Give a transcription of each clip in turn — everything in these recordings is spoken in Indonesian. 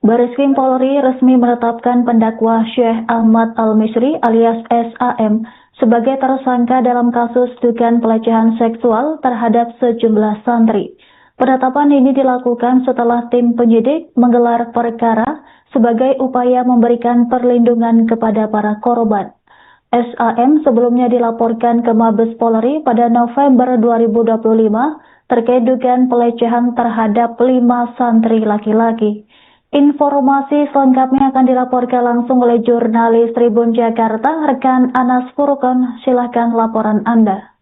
Bareskrim Polri resmi menetapkan pendakwa Syekh Ahmad Al-Misri alias SAM sebagai tersangka dalam kasus dugaan pelecehan seksual terhadap sejumlah santri. Penetapan ini dilakukan setelah tim penyidik menggelar perkara sebagai upaya memberikan perlindungan kepada para korban. SAM sebelumnya dilaporkan ke Mabes Polri pada November 2025 terkait dugaan pelecehan terhadap 5 santri laki-laki. Informasi selengkapnya akan dilaporkan langsung oleh jurnalis Tribun Jakarta, rekan Anas Furkon. Silakan laporan Anda.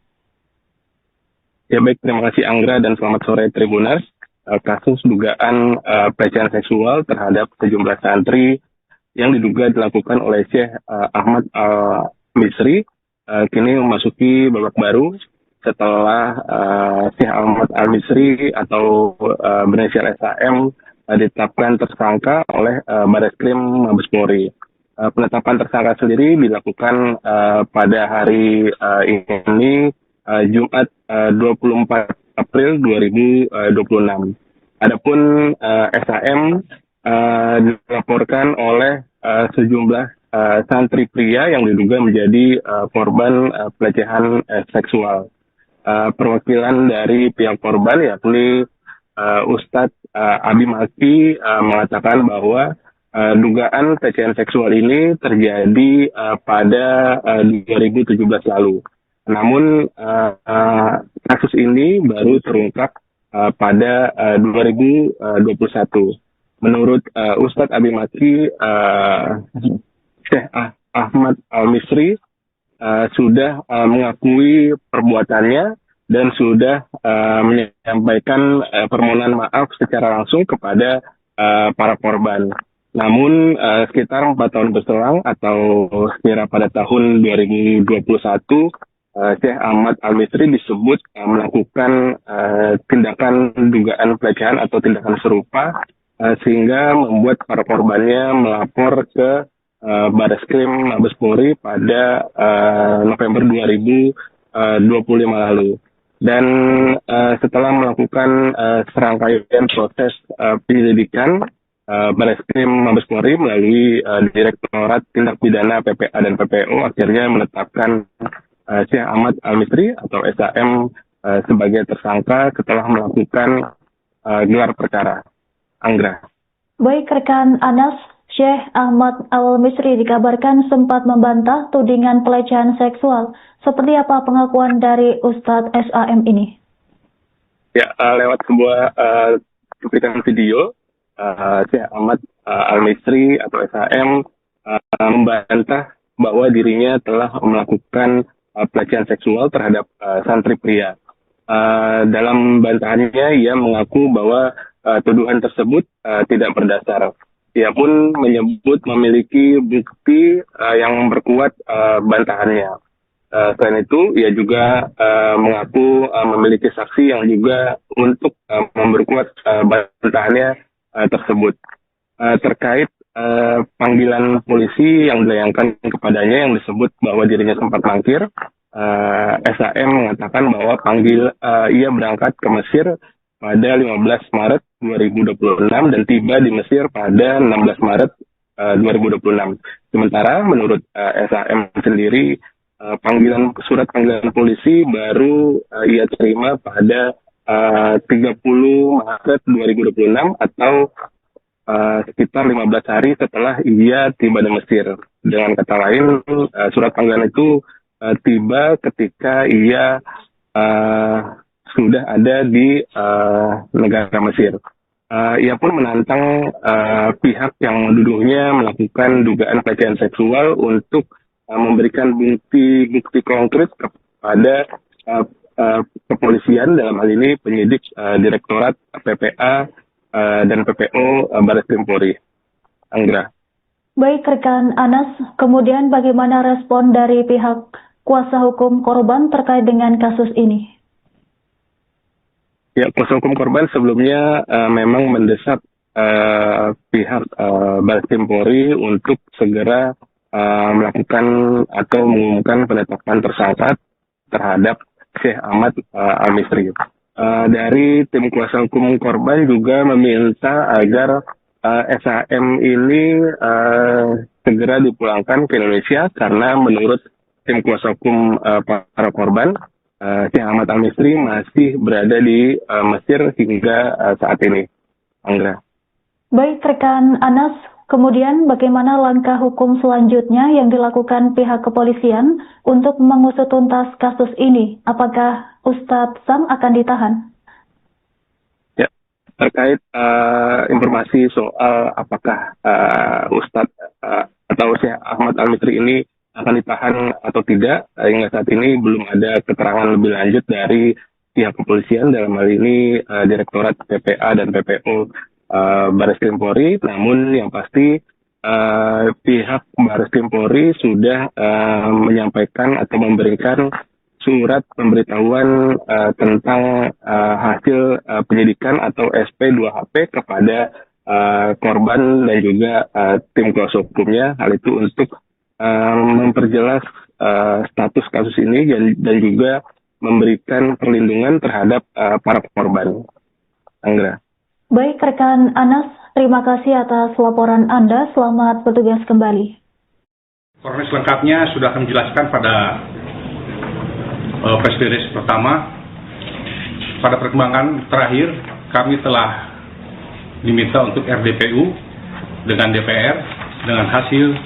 Ya baik, terima kasih Anggra dan selamat sore Tribuners. Kasus dugaan pelecehan seksual terhadap sejumlah santri yang diduga dilakukan oleh Syekh Ahmad Al-Misri kini memasuki babak baru setelah Syekh Ahmad Al-Misri atau berinisial SAM ditetapkan tersangka oleh Bareskrim Mabes Polri. Penetapan tersangka sendiri dilakukan pada hari ini Jumat 24 April 2026. Adapun SAM dilaporkan oleh sejumlah santri pria yang diduga menjadi korban pelecehan seksual. Perwakilan dari pihak korban yakni Ustadz Abi Maki mengatakan bahwa dugaan pelecehan seksual ini terjadi pada 2017 lalu. Namun kasus ini baru terungkap pada 2021. Menurut Ustadz Abi Maki, Syekh Ahmad Al-Misri sudah mengakui perbuatannya dan sudah menyampaikan permohonan maaf secara langsung kepada para korban. Namun sekitar 4 tahun berselang atau sekira pada tahun 2021, Syekh Ahmad Al-Misri disebut melakukan tindakan dugaan pelecehan atau tindakan serupa sehingga membuat para korbannya melapor ke Bareskrim Mabes Polri pada November 2025 lalu. Dan setelah melakukan serangkaian proses penyelidikan, Bareskrim Mabes Polri melalui Direktorat Tindak Pidana PPA dan PPO akhirnya menetapkan Syekh Ahmad Al-Misri atau SAM sebagai tersangka setelah melakukan gelar perkara. Anggra. Baik rekan Anas, Syekh Ahmad Al-Misri dikabarkan sempat membantah tudingan pelecehan seksual. Seperti apa pengakuan dari Ustadz SAM ini? Ya, lewat sebuah cuplikan video, Syekh Ahmad Al-Misri atau SAM membantah bahwa dirinya telah melakukan pelecehan seksual terhadap santri pria. Dalam bantahannya, ia mengaku bahwa tuduhan tersebut tidak berdasar. Ia pun menyebut memiliki bukti yang memperkuat bantahannya. Selain itu, ia juga mengaku memiliki saksi yang juga untuk memperkuat bantahannya tersebut. Terkait panggilan polisi yang dilayangkan kepadanya yang disebut bahwa dirinya sempat mangkir, SAM mengatakan bahwa ia berangkat ke Mesir pada 15 Maret 2026 dan tiba di Mesir pada 16 Maret 2026. Sementara menurut SAM sendiri, surat panggilan polisi baru ia terima pada 30 Maret 2026 atau sekitar 15 hari setelah ia tiba di Mesir. Dengan kata lain, surat panggilan itu tiba ketika ia sudah ada di negara Mesir. Ia pun menantang pihak yang menuduhnya melakukan dugaan pelecehan seksual untuk memberikan bukti konkret kepada kepolisian, dalam hal ini penyidik Direktorat PPA dan PPO Bareskrim Polri. Anggra. Baik rekan Anas, kemudian bagaimana respon dari pihak kuasa hukum korban terkait dengan kasus ini? Ya, kuasa hukum korban sebelumnya memang mendesak pihak Bareskrim Polri untuk segera melakukan atau mengumumkan penetapan tersangka terhadap Syekh Ahmad Al-Misri. Dari tim kuasa hukum korban juga meminta agar SHM ini segera dipulangkan ke Indonesia karena menurut tim kuasa hukum para korban, Syekh Ahmad Al-Misri masih berada di Mesir hingga saat ini. Anggra. Baik rekan Anas, kemudian bagaimana langkah hukum selanjutnya yang dilakukan pihak kepolisian untuk mengusut tuntas kasus ini? Apakah Ustadz Sam akan ditahan? Ya, terkait informasi soal apakah Ustadz atau Syekh Ahmad Al-Misri ini akan ditahan atau tidak, hingga saat ini belum ada keterangan lebih lanjut dari pihak kepolisian, dalam hal ini Direktorat PPA dan PPO Baris Krim Polri. Namun yang pasti pihak Baris Krim Polri sudah menyampaikan atau memberikan surat pemberitahuan tentang hasil penyidikan atau SP2HP kepada korban dan juga tim kuasa hukumnya. Hal itu untuk memperjelas status kasus ini dan juga memberikan perlindungan terhadap para korban. Anggra. Baik rekan Anas, terima kasih atas laporan Anda. Selamat bertugas kembali. Kronologis lengkapnya sudah kami jelaskan pada press release pertama. Pada perkembangan terakhir, kami telah diminta untuk RDPU dengan DPR dengan hasil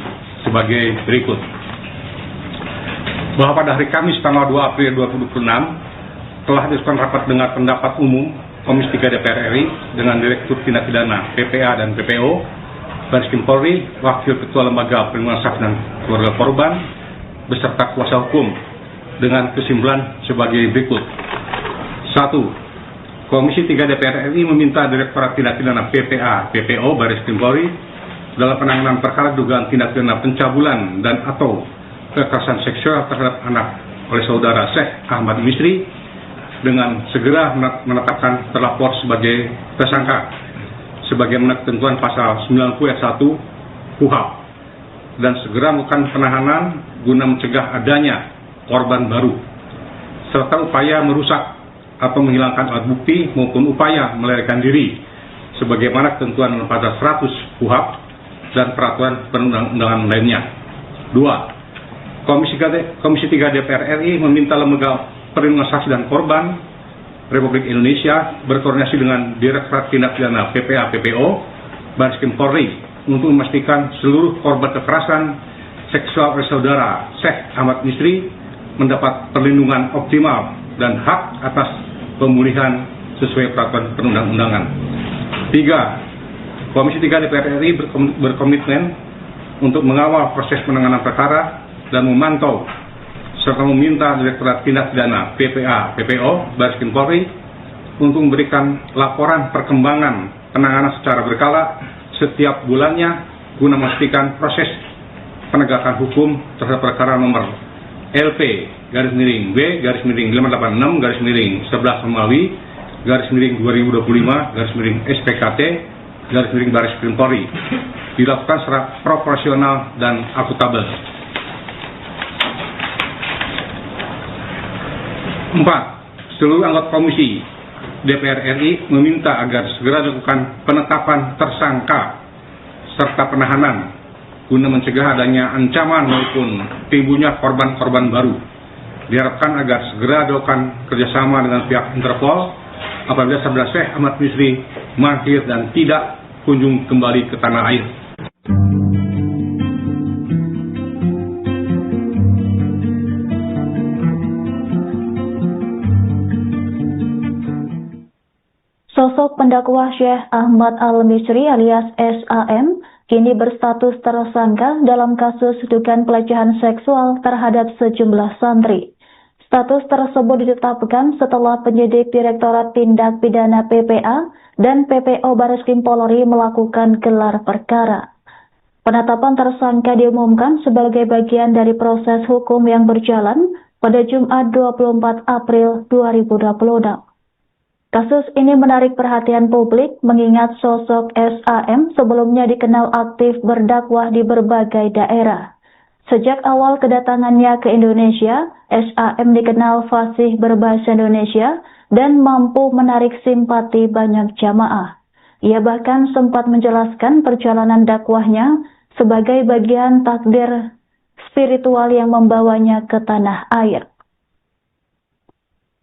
sebagai berikut. Bahwa pada hari Kamis tanggal 2 April 2026 telah dilakukan rapat dengar pendapat umum Komisi 3 DPR RI dengan Direktur Tindak Pidana PPA dan PPO Baris Krim Polri, Wakil Ketua Lembaga Perlindungan Saksi dan Keluarga Korban beserta kuasa hukum dengan kesimpulan sebagai berikut. 1. Komisi 3 DPR RI meminta Direktorat Tindak Pidana PPA PPO Baris Krim Polri dalam penanganan perkara dugaan tindak pidana pencabulan dan atau kekerasan seksual terhadap anak oleh saudara Syekh Ahmad Misri dengan segera menetapkan terlapor sebagai tersangka sebagaimana ketentuan pasal 90 ayat 1 KUHP dan segera melakukan penahanan guna mencegah adanya korban baru serta upaya merusak atau menghilangkan alat bukti maupun upaya melarikan diri sebagaimana ketentuan pasal 100 KUHP dan peraturan perundang-undangan lainnya. 2. Komisi 3 DPR RI meminta Lembaga Perlindungan Saksi dan Korban Republik Indonesia berkoordinasi dengan Direktorat Tindak Pidana PPA PPO Baris Krim Polri untuk memastikan seluruh korban kekerasan seksual oleh saudara Syekh Ahmad Misri mendapat perlindungan optimal dan hak atas pemulihan sesuai peraturan perundang-undangan. 3. Komisi 3 DPR RI berkomitmen untuk mengawal proses penanganan perkara dan memantau serta meminta Direktorat Tindak Pidana PPA PPO Baris Krim Polri untuk memberikan laporan perkembangan penanganan secara berkala setiap bulannya guna memastikan proses penegakan hukum terhadap perkara nomor LP-B-586-11 Romawi /2025-SPKT Baris Krim Polri dilakukan secara proporsional dan akuntabel. 4. Seluruh anggota Komisi DPR RI meminta agar segera dilakukan penetapan tersangka serta penahanan guna mencegah adanya ancaman maupun timbulnya korban-korban baru. Diharapkan agar segera dilakukan kerjasama dengan pihak Interpol apabila saudara Syekh Ahmad Misri mangkir dan tidak kunjung kembali ke tanah air. Sosok pendakwa Syekh Ahmad Al-Misri alias SAM kini berstatus tersangka dalam kasus dugaan pelecehan seksual terhadap sejumlah santri. Status tersebut ditetapkan setelah penyidik Direktorat Tindak Pidana PPA dan PPO Baris Krim Polri melakukan gelar perkara. Penetapan tersangka diumumkan sebagai bagian dari proses hukum yang berjalan pada Jumat 24 April 2026. Kasus ini menarik perhatian publik mengingat sosok SAM sebelumnya dikenal aktif berdakwah di berbagai daerah. Sejak awal kedatangannya ke Indonesia, SAM dikenal fasih berbahasa Indonesia dan mampu menarik simpati banyak jamaah. Ia bahkan sempat menjelaskan perjalanan dakwahnya sebagai bagian takdir spiritual yang membawanya ke tanah air.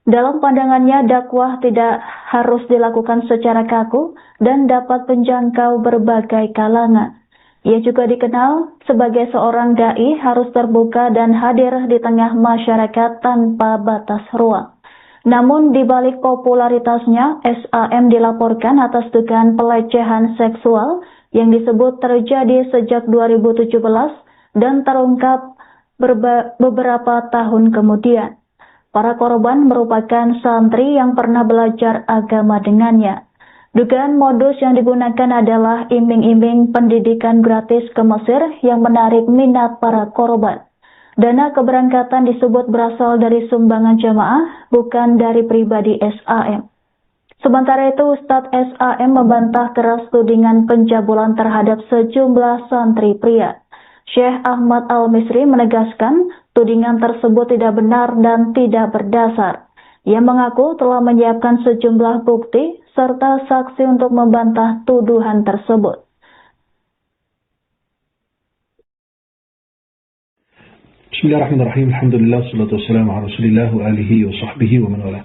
Dalam pandangannya, dakwah tidak harus dilakukan secara kaku dan dapat menjangkau berbagai kalangan. Ia juga dikenal sebagai seorang dai harus terbuka dan hadir di tengah masyarakat tanpa batas ruang. Namun di balik popularitasnya, SAM dilaporkan atas dugaan pelecehan seksual yang disebut terjadi sejak 2017 dan terungkap beberapa tahun kemudian. Para korban merupakan santri yang pernah belajar agama dengannya. Dugaan modus yang digunakan adalah iming-iming pendidikan gratis ke Mesir yang menarik minat para korban. Dana keberangkatan disebut berasal dari sumbangan jamaah, bukan dari pribadi SAM. Sementara itu, Ustadz SAM membantah keras tudingan pencabulan terhadap sejumlah santri pria. Syekh Ahmad Al-Misri menegaskan tudingan tersebut tidak benar dan tidak berdasar. Ia mengaku telah menyiapkan sejumlah bukti serta saksi untuk membantah tuduhan tersebut. Bismillahirrahmanirrahim. Alhamdulillah, salatu wassalamu ala rasulillah wa alihi wa sahbihi wa man wala.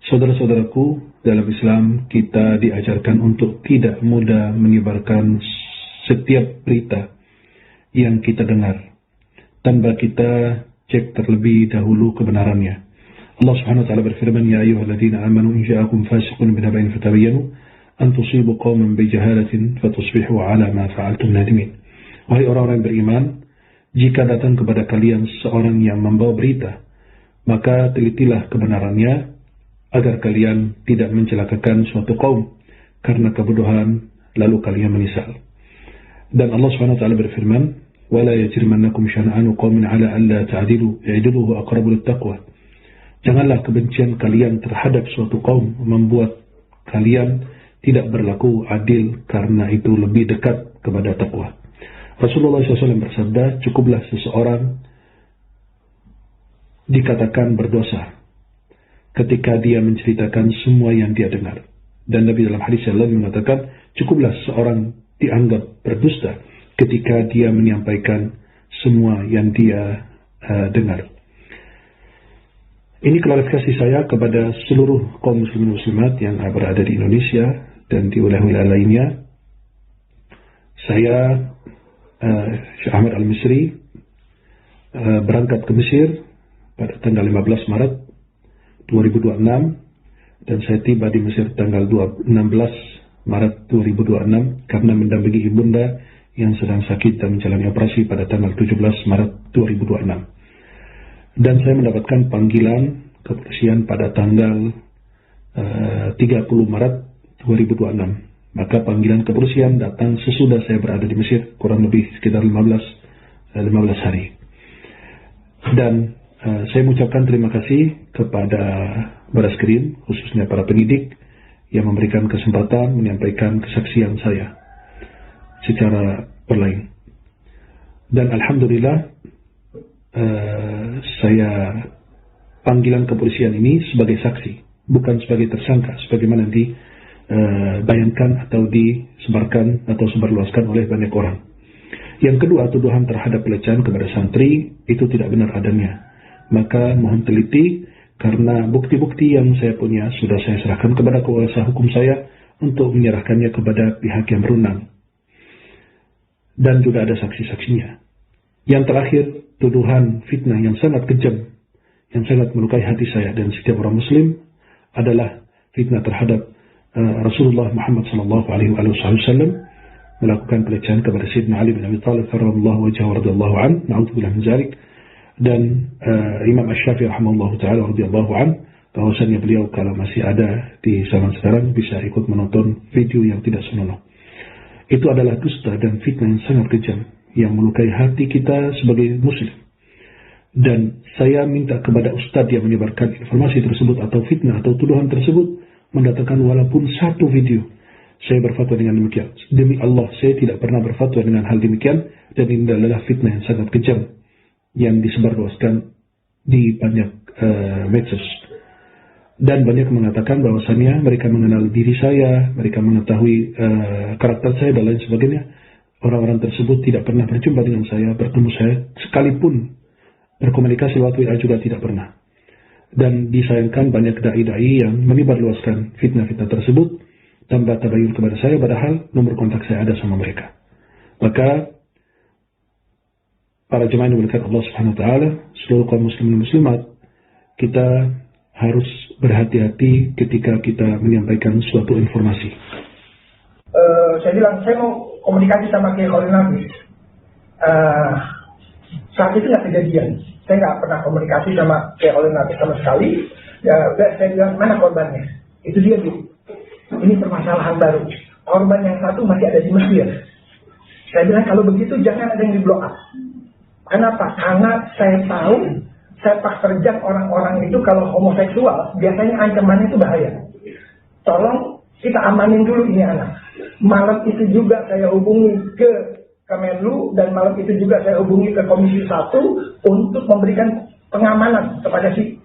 Saudara-saudaraku, dalam Islam kita diajarkan untuk tidak mudah menyebarkan setiap berita yang kita dengar tanpa kita cek terlebih dahulu kebenarannya. Allah Subhanahu wa taala berfirman, ya ayyuhalladzina amanu in ja'akum fasiqun binaba'in fatabayyanu an tusibu qauman bijahalatin fatusbihu 'ala ma fa'altum nadimin. Wahai orang-orang beriman, jika datang kepada kalian seorang yang membawa berita, maka telitilah kebenarannya agar kalian tidak mencelakakan suatu kaum karena kebodohan lalu kalian menyesal. Dan Allah Subhanahu wa taala berfirman, ولا يجرمنكم شنآن قوم على ألا تعدلوا اعدلوا هو أقرب للتقوى. Janganlah kebencian kalian terhadap suatu kaum membuat kalian tidak berlaku adil, karena itu lebih dekat kepada takwa. Rasulullah SAW bersabda, cukuplah seseorang dikatakan berdosa ketika dia menceritakan semua yang dia dengar. Dan Nabi dalam hadis yang lain mengatakan, cukuplah seorang dianggap berdusta ketika dia menyampaikan semua yang dia dengar. Ini klarifikasi saya kepada seluruh kaum muslimin muslimat yang berada di Indonesia dan di wilayah-wilayah lainnya. Saya, Syekh Ahmad Al-Misri, berangkat ke Mesir pada tanggal 15 Maret 2026 dan saya tiba di Mesir tanggal 16 Maret 2026 karena mendampingi ibunda yang sedang sakit dan menjalani operasi pada tanggal 17 Maret 2026. Dan saya mendapatkan panggilan kepolisian pada tanggal 30 Maret 2026. Maka panggilan kepolisian datang sesudah saya berada di Mesir, kurang lebih sekitar 15 hari. Dan saya mengucapkan terima kasih kepada Baraskrim, khususnya para penyidik yang memberikan kesempatan menyampaikan kesaksian saya secara berlain. Dan alhamdulillah saya panggilan kepolisian ini sebagai saksi, bukan sebagai tersangka sebagaimana dibayangkan atau disebarkan atau sebarluaskan oleh banyak orang. Yang kedua, tuduhan terhadap pelecehan kepada santri itu tidak benar adanya. Maka mohon teliti, karena bukti-bukti yang saya punya sudah saya serahkan kepada kuasa hukum saya untuk menyerahkannya kepada pihak yang berwenang. Dan juga ada saksi-saksinya. Yang terakhir, tuduhan fitnah yang sangat kejam, yang sangat melukai hati saya dan setiap orang muslim adalah fitnah terhadap Rasulullah Muhammad SAW melakukan pelecehan kepada Sayyidina Ali bin Abi Thalib radhiyallahu wajhahu radhiyallahu an, na'udzubillah min dzalik, dan Imam Asy-Syafi'i rahimahullahu taala radhiyallahu an, bahwasanya beliau kalau masih ada di zaman sekarang bisa ikut menonton video yang tidak senonoh. Itu adalah dusta dan fitnah yang sangat kejam yang melukai hati kita sebagai muslim. Dan saya minta kepada ustadz yang menyebarkan informasi tersebut atau fitnah atau tuduhan tersebut mendatangkan walaupun satu video. Saya berfatwa dengan demikian. Demi Allah, saya tidak pernah berfatwa dengan hal demikian, dan ini adalah fitnah yang sangat kejam yang disebarluaskan di banyak medsos. Dan banyak mengatakan bahwasannya mereka mengenal diri saya, mereka mengetahui karakter saya dan lain sebagainya. Orang-orang tersebut tidak pernah berjumpa dengan saya, bertemu saya, sekalipun berkomunikasi lewat WA juga tidak pernah. Dan disayangkan banyak dai-dai yang menyebarluaskan fitnah-fitnah tersebut tanpa tabayun kepada saya, padahal nomor kontak saya ada sama mereka. Maka para jemaah yang dimuliakan Allah Subhanahu wa taala, seluruh kaum muslimin dan muslimat, kita harus berhati-hati ketika kita menyampaikan suatu informasi. Saya bilang, saya mau komunikasi sama Kiai Khalil Nafis. Saat itu nggak kejadian. Saya nggak pernah komunikasi sama Kiai Khalil Nafis sama sekali. Ya, udah saya bilang, mana korbannya? Itu dia, Bu. Ini permasalahan baru. Korban yang satu masih ada di Mesir. Saya bilang, kalau begitu jangan ada yang di blow up. Kenapa? Karena saya tahu sepak terjang orang-orang itu kalau homoseksual biasanya ancamannya itu bahaya. Tolong kita amanin dulu ini anak. Malam itu juga saya hubungi ke Kemenlu dan malam itu juga saya hubungi ke Komisi 1 untuk memberikan pengamanan kepada si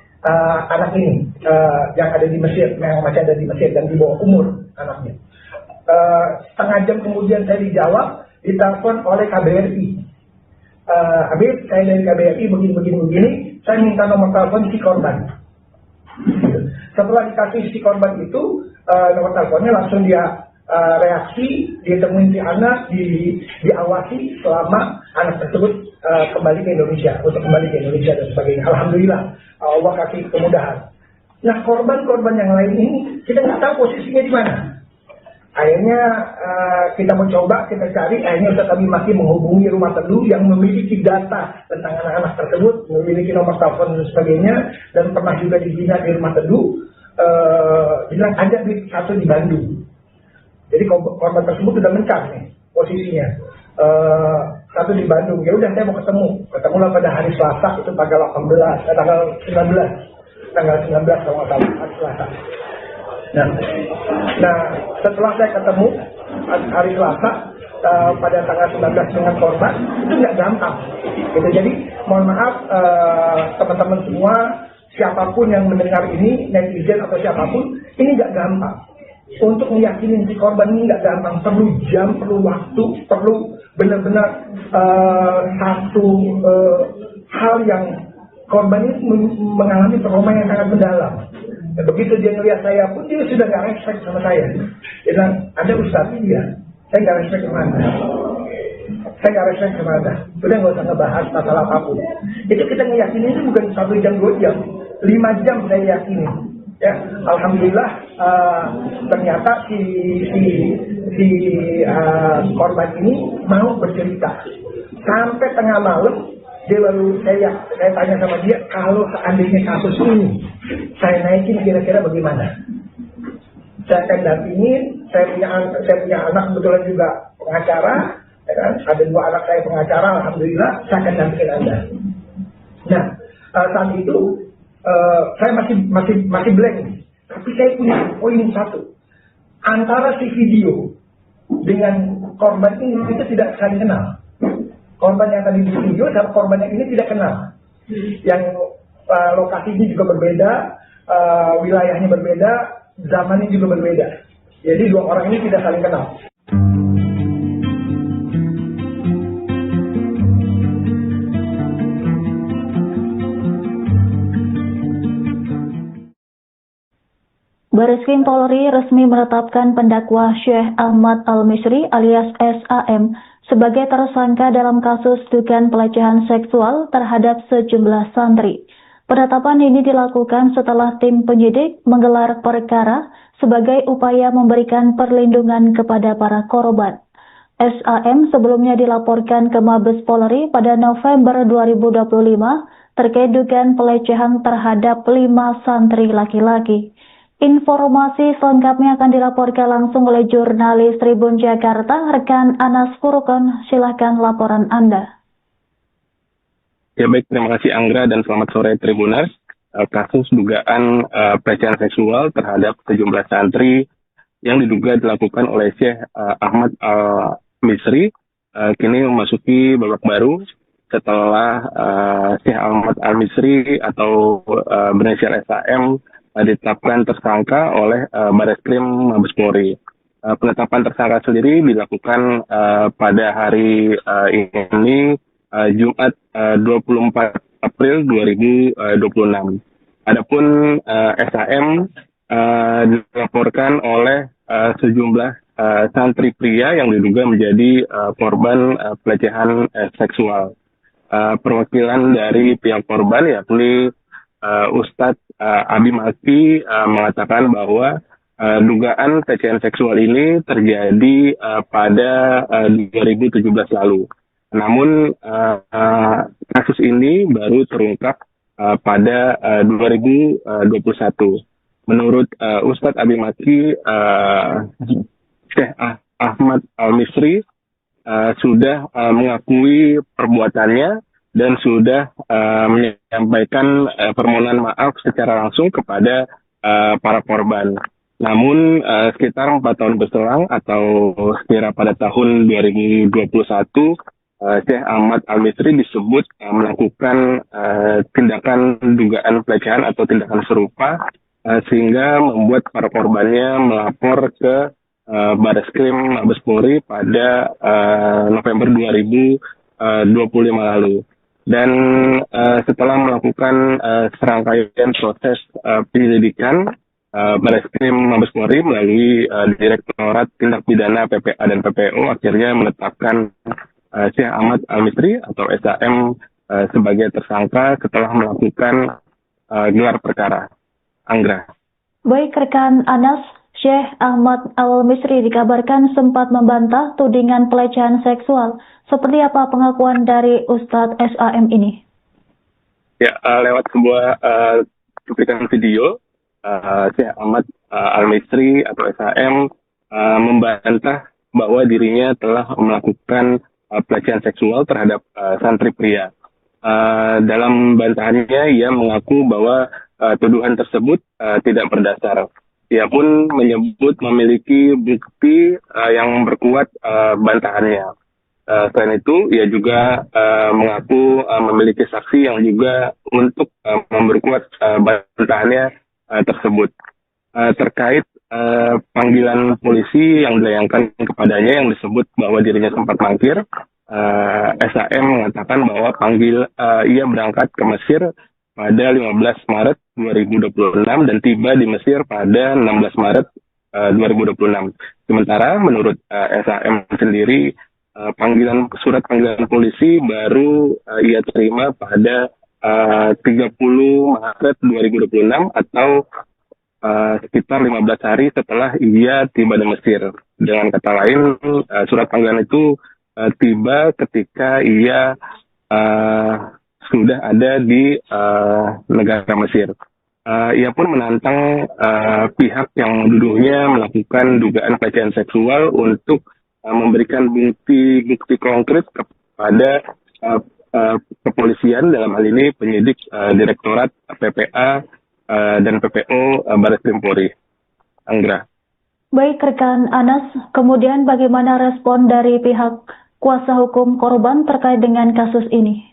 anak ini yang ada di Mesir, yang masih ada di Mesir dan di bawah umur anaknya. Setengah jam kemudian saya dijawab, ditelepon oleh KBRI. Habib, saya dari KBRI begini, saya minta nomor telepon si korban. Setelah dikasih si korban itu, nomor teleponnya langsung dia reaksi, dia temuin si anak, diawasi selama anak tersebut kembali ke Indonesia, untuk kembali ke Indonesia dan sebagainya. Alhamdulillah, Allah kasih kemudahan. Nah, korban-korban yang lain ini, kita nggak tahu posisinya di mana. Akhirnya kita mencoba, kita cari, akhirnya Ustaz Abi Maki menghubungi Rumah Teduh yang memiliki data tentang anak-anak tersebut, memiliki nomor telepon dan sebagainya, dan pernah juga dibina di Rumah Teduh, bilang ada satu di Bandung. Jadi korban tersebut sudah mencar nih posisinya. Satu di Bandung, ya udah saya mau ketemulah pada hari Selasa, itu tanggal 19 kalau nggak salah, hari Selasa. Nah, setelah saya ketemu hari Selasa pada tanggal 19 dengan korban, itu nggak gampang. Gitu. Jadi mohon maaf teman-teman semua, siapapun yang mendengar ini, netizen atau siapapun, ini nggak gampang. Untuk meyakinin si korban ini nggak gampang, perlu jam, perlu waktu, perlu benar-benar satu hal yang korban ini mengalami trauma yang sangat mendalam. Dan begitu dia ngelihat saya pun dia sudah nggak respect sama saya. Dia bilang, ada Ustaz, iya. Saya nggak respect sama Anda. Saya nggak respect sama Anda. Sudah nggak usah ngebahas masalah apapun. Itu kita ngeyakini itu bukan 1 jam, 2 jam. 5 jam saya yakini. Ya, alhamdulillah ternyata si korban ini mau bercerita. Sampai tengah malam dia baru saya tanya sama dia, kalau seandainya kasus ini saya naikin kira-kira bagaimana? Saya akan dampingin, saya punya anak kebetulan juga pengacara, ya kan? Ada 2 anak saya pengacara, alhamdulillah saya akan dampingin Anda. Nah, saat itu saya masih blank, tapi saya punya poin satu. Antara si video dengan korban ini itu tidak saling kenal. Korban yang tadi di video dan korban yang ini tidak kenal. Yang lokasinya juga berbeda, wilayahnya berbeda, zamannya juga berbeda. Jadi 2 orang ini tidak saling kenal. Bareskrim Polri resmi menetapkan pendakwa Syekh Ahmad Al-Misri alias SAM sebagai tersangka dalam kasus dugaan pelecehan seksual terhadap sejumlah santri. Penetapan ini dilakukan setelah tim penyidik menggelar perkara sebagai upaya memberikan perlindungan kepada para korban. SAM sebelumnya dilaporkan ke Mabes Polri pada November 2025 terkait dugaan pelecehan terhadap 5 santri laki-laki. Informasi selengkapnya akan dilaporkan langsung oleh jurnalis Tribun Jakarta, rekan Anas Furqon. Silakan laporan Anda. Ya baik, terima kasih Anggra dan selamat sore Tribuners. Kasus dugaan pelecehan seksual terhadap sejumlah santri yang diduga dilakukan oleh Syekh Ahmad Al-Misri kini memasuki babak baru setelah Syekh Ahmad Al-Misri atau berinisial SAM ditetapkan tersangka oleh Bareskrim Mabes Polri. Penetapan tersangka sendiri dilakukan pada hari ini Jumat 24 April 2026. Adapun SAM dilaporkan oleh sejumlah santri pria yang diduga menjadi korban pelecehan seksual. Perwakilan dari pihak korban yakni Ustadz Abi Maki mengatakan bahwa dugaan pelecehan seksual ini terjadi pada 2017 lalu. Namun kasus ini baru terungkap pada 2021. Menurut Ustadz Abi Maki, Syekh Ahmad Al-Misri sudah mengakui perbuatannya dan sudah menyampaikan permohonan maaf secara langsung kepada para korban. Namun sekitar 4 tahun berselang atau sekira pada tahun 2021, Syekh Ahmad Al-Misri disebut melakukan tindakan dugaan pelecehan atau tindakan serupa sehingga membuat para korbannya melapor ke Bareskrim Mabes Polri pada November 2025 lalu. Dan setelah melakukan serangkaian proses penyelidikan, Bareskrim Mabes Polri melalui Direktorat Tindak Pidana PPA dan PPO akhirnya menetapkan Syekh Ahmad Al-Misri atau SAM sebagai tersangka setelah melakukan gelar perkara. Anggra. Baik rekan Anas, Syekh Ahmad Al-Misri dikabarkan sempat membantah tudingan pelecehan seksual. Seperti apa pengakuan dari Ustadz SAM ini? Ya, lewat sebuah cuplikan video, Syekh Ahmad Al-Misri atau SAM membantah bahwa dirinya telah melakukan pelecehan seksual terhadap santri pria. Dalam bantahannya, ia mengaku bahwa tuduhan tersebut tidak berdasar. Ia pun menyebut memiliki bukti yang berkuat bantahannya. Selain itu, ia juga mengaku memiliki saksi yang juga untuk memperkuat bantahannya tersebut. Terkait panggilan polisi yang dilayangkan kepadanya yang disebut bahwa dirinya sempat mangkir, SAM mengatakan bahwa ia berangkat ke Mesir pada 15 Maret 2026 dan tiba di Mesir pada 16 Maret 2026. Sementara menurut SAM sendiri, surat panggilan polisi baru ia terima pada 30 Maret 2026 atau sekitar 15 hari setelah ia tiba di Mesir. Dengan kata lain, surat panggilan itu tiba ketika ia sudah ada di negara Mesir. Ia pun menantang pihak yang menuduhnya melakukan dugaan pelecehan seksual untuk memberikan bukti konkret kepada kepolisian, dalam hal ini penyidik Direktorat PPA dan PPO Bareskrim Polri. Anggra. Baik rekan Anas, kemudian bagaimana respon dari pihak kuasa hukum korban terkait dengan kasus ini?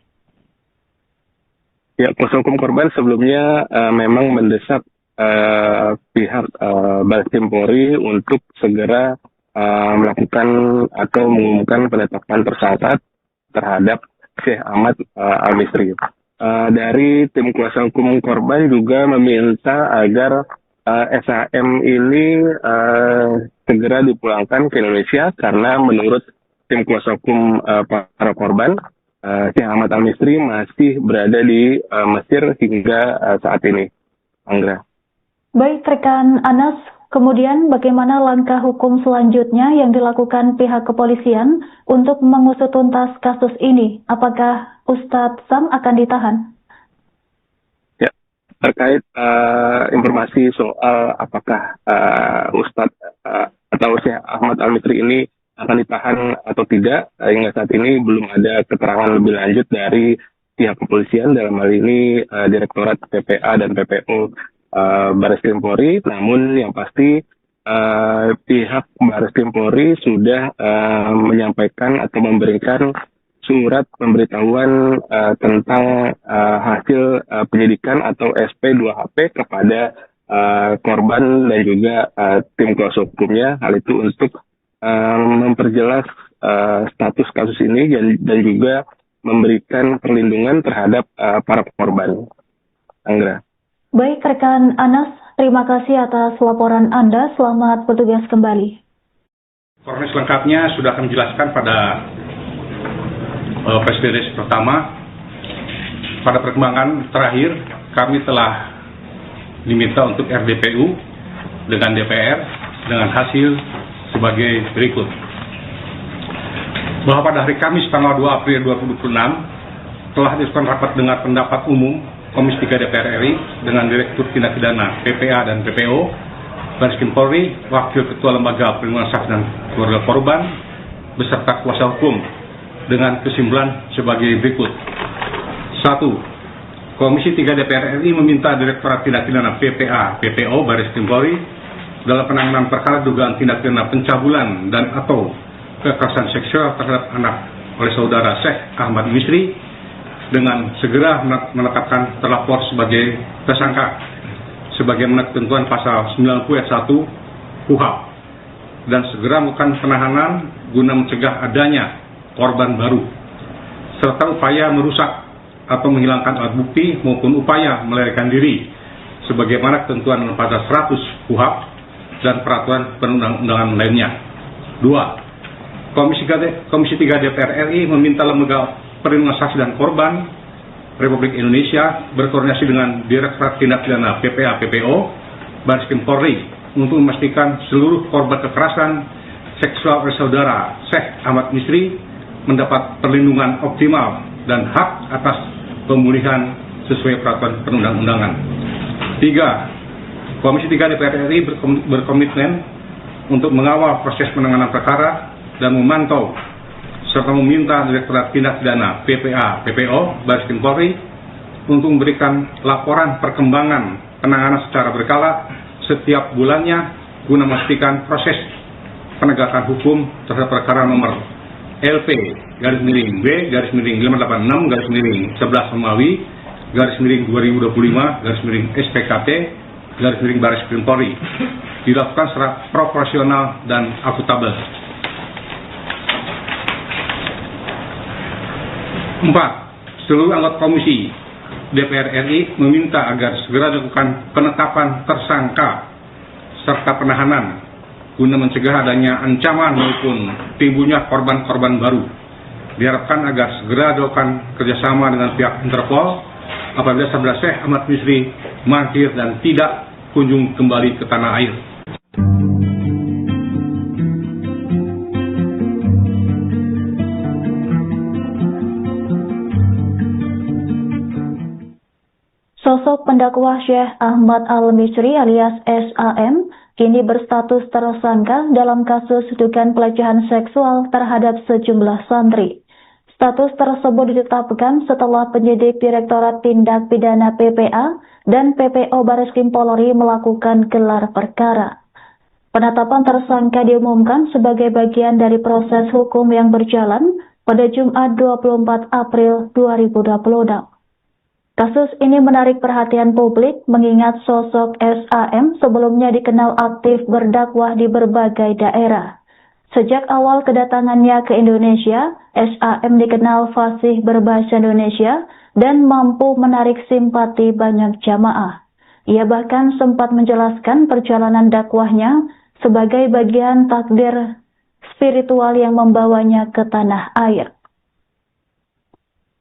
Ya, kuasa hukum korban sebelumnya memang mendesak pihak Bareskrim Polri untuk segera melakukan atau mengumumkan penetapan tersangka terhadap Syekh Ahmad Al-Misri. Dari tim kuasa hukum korban juga meminta agar SAM ini segera dipulangkan ke Indonesia karena menurut tim kuasa hukum para korban, Syekh Ahmad Al-Misri masih berada di Mesir hingga saat ini. Anggra. Baik rekan Anas, kemudian bagaimana langkah hukum selanjutnya yang dilakukan pihak kepolisian untuk mengusut tuntas kasus ini? Apakah Ustadz Sam akan ditahan? Ya, terkait informasi soal apakah Ustadz atau Syekh Ahmad Al-Misri ini akan ditahan atau tidak, hingga saat ini belum ada keterangan lebih lanjut dari pihak kepolisian, dalam hal ini Direktorat PPA dan PPO Bareskrim Polri. Namun yang pasti pihak Bareskrim Polri sudah menyampaikan atau memberikan surat pemberitahuan tentang hasil penyidikan atau SP2HP kepada korban dan juga tim kuasa hukumnya. Hal itu untuk memperjelas status kasus ini dan juga memberikan perlindungan terhadap para korban. Anggra. Baik rekan Anas, terima kasih atas laporan Anda. Selamat bertugas kembali. Kronis lengkapnya sudah kami jelaskan pada PSDDS pertama. Pada perkembangan terakhir, kami telah diminta untuk RDPU dengan DPR dengan hasil sebagai berikut. Bahwa pada hari Kamis tanggal 2 April 2026 telah dilakukan rapat dengar pendapat umum Komisi 3 DPR RI dengan Direktur Tindak Pidana PPA dan PPO, Baris Krim Polri, Wakil Ketua Lembaga Perlindungan Saksi dan Keluarga Korban, beserta kuasa hukum dengan kesimpulan sebagai berikut. 1. Komisi 3 DPR RI meminta Direktorat Tindak Pidana PPA, PPO, Baris Krim Polri dalam penanganan perkara dugaan tindak pidana pencabulan dan atau kekerasan seksual terhadap anak oleh saudara Syekh Ahmad Misri dengan segera menetapkan terlapor sebagai tersangka sebagaimana ketentuan pasal 90 ayat 1 KUHP dan segera melakukan penahanan guna mencegah adanya korban baru serta upaya merusak atau menghilangkan alat bukti maupun upaya melarikan diri sebagaimana ketentuan pasal 100 KUHP dan peraturan perundang-undangan lainnya. 2. Komisi 3 DPR RI meminta Lembaga Perlindungan Saksi dan Korban Republik Indonesia berkoordinasi dengan Direktorat Tindak Pidana PPA PPO Baris Krim Polri untuk memastikan seluruh korban kekerasan seksual oleh saudara Syekh Ahmad Misri mendapat perlindungan optimal dan hak atas pemulihan sesuai peraturan perundang-undangan. 3. Komisi 3 DPR RI berkomitmen untuk mengawal proses penanganan perkara dan memantau serta meminta Direktorat Tindak Pidana PPA PPO Baris Krim Polri untuk memberikan laporan perkembangan penanganan secara berkala setiap bulannya guna memastikan proses penegakan hukum terhadap perkara nomor LP-B-586-11 Romawi /2025-SPKT Baris Krim Polri dilakukan secara proporsional dan akuntabel. 4. Seluruh anggota Komisi DPR RI meminta agar segera dilakukan penetapan tersangka serta penahanan guna mencegah adanya ancaman maupun timbulnya korban-korban baru. Diharapkan agar segera dilakukan kerjasama dengan pihak Interpol apabila saudara Syekh Ahmad Misri mangkir dan tidak kunjung kembali ke tanah air. Sosok pendakwa Syekh Ahmad Al-Misri alias SAM kini berstatus tersangka dalam kasus dugaan pelecehan seksual terhadap sejumlah santri. Status tersebut ditetapkan setelah penyidik Direktorat Tindak Pidana PPA dan PPO Baris Krim Polri melakukan gelar perkara. Penetapan tersangka diumumkan sebagai bagian dari proses hukum yang berjalan pada Jumat 24 April 2026. Kasus ini menarik perhatian publik mengingat sosok SAM sebelumnya dikenal aktif berdakwah di berbagai daerah. Sejak awal kedatangannya ke Indonesia, SAM dikenal fasih berbahasa Indonesia dan mampu menarik simpati banyak jamaah. Ia bahkan sempat menjelaskan perjalanan dakwahnya sebagai bagian takdir spiritual yang membawanya ke tanah air.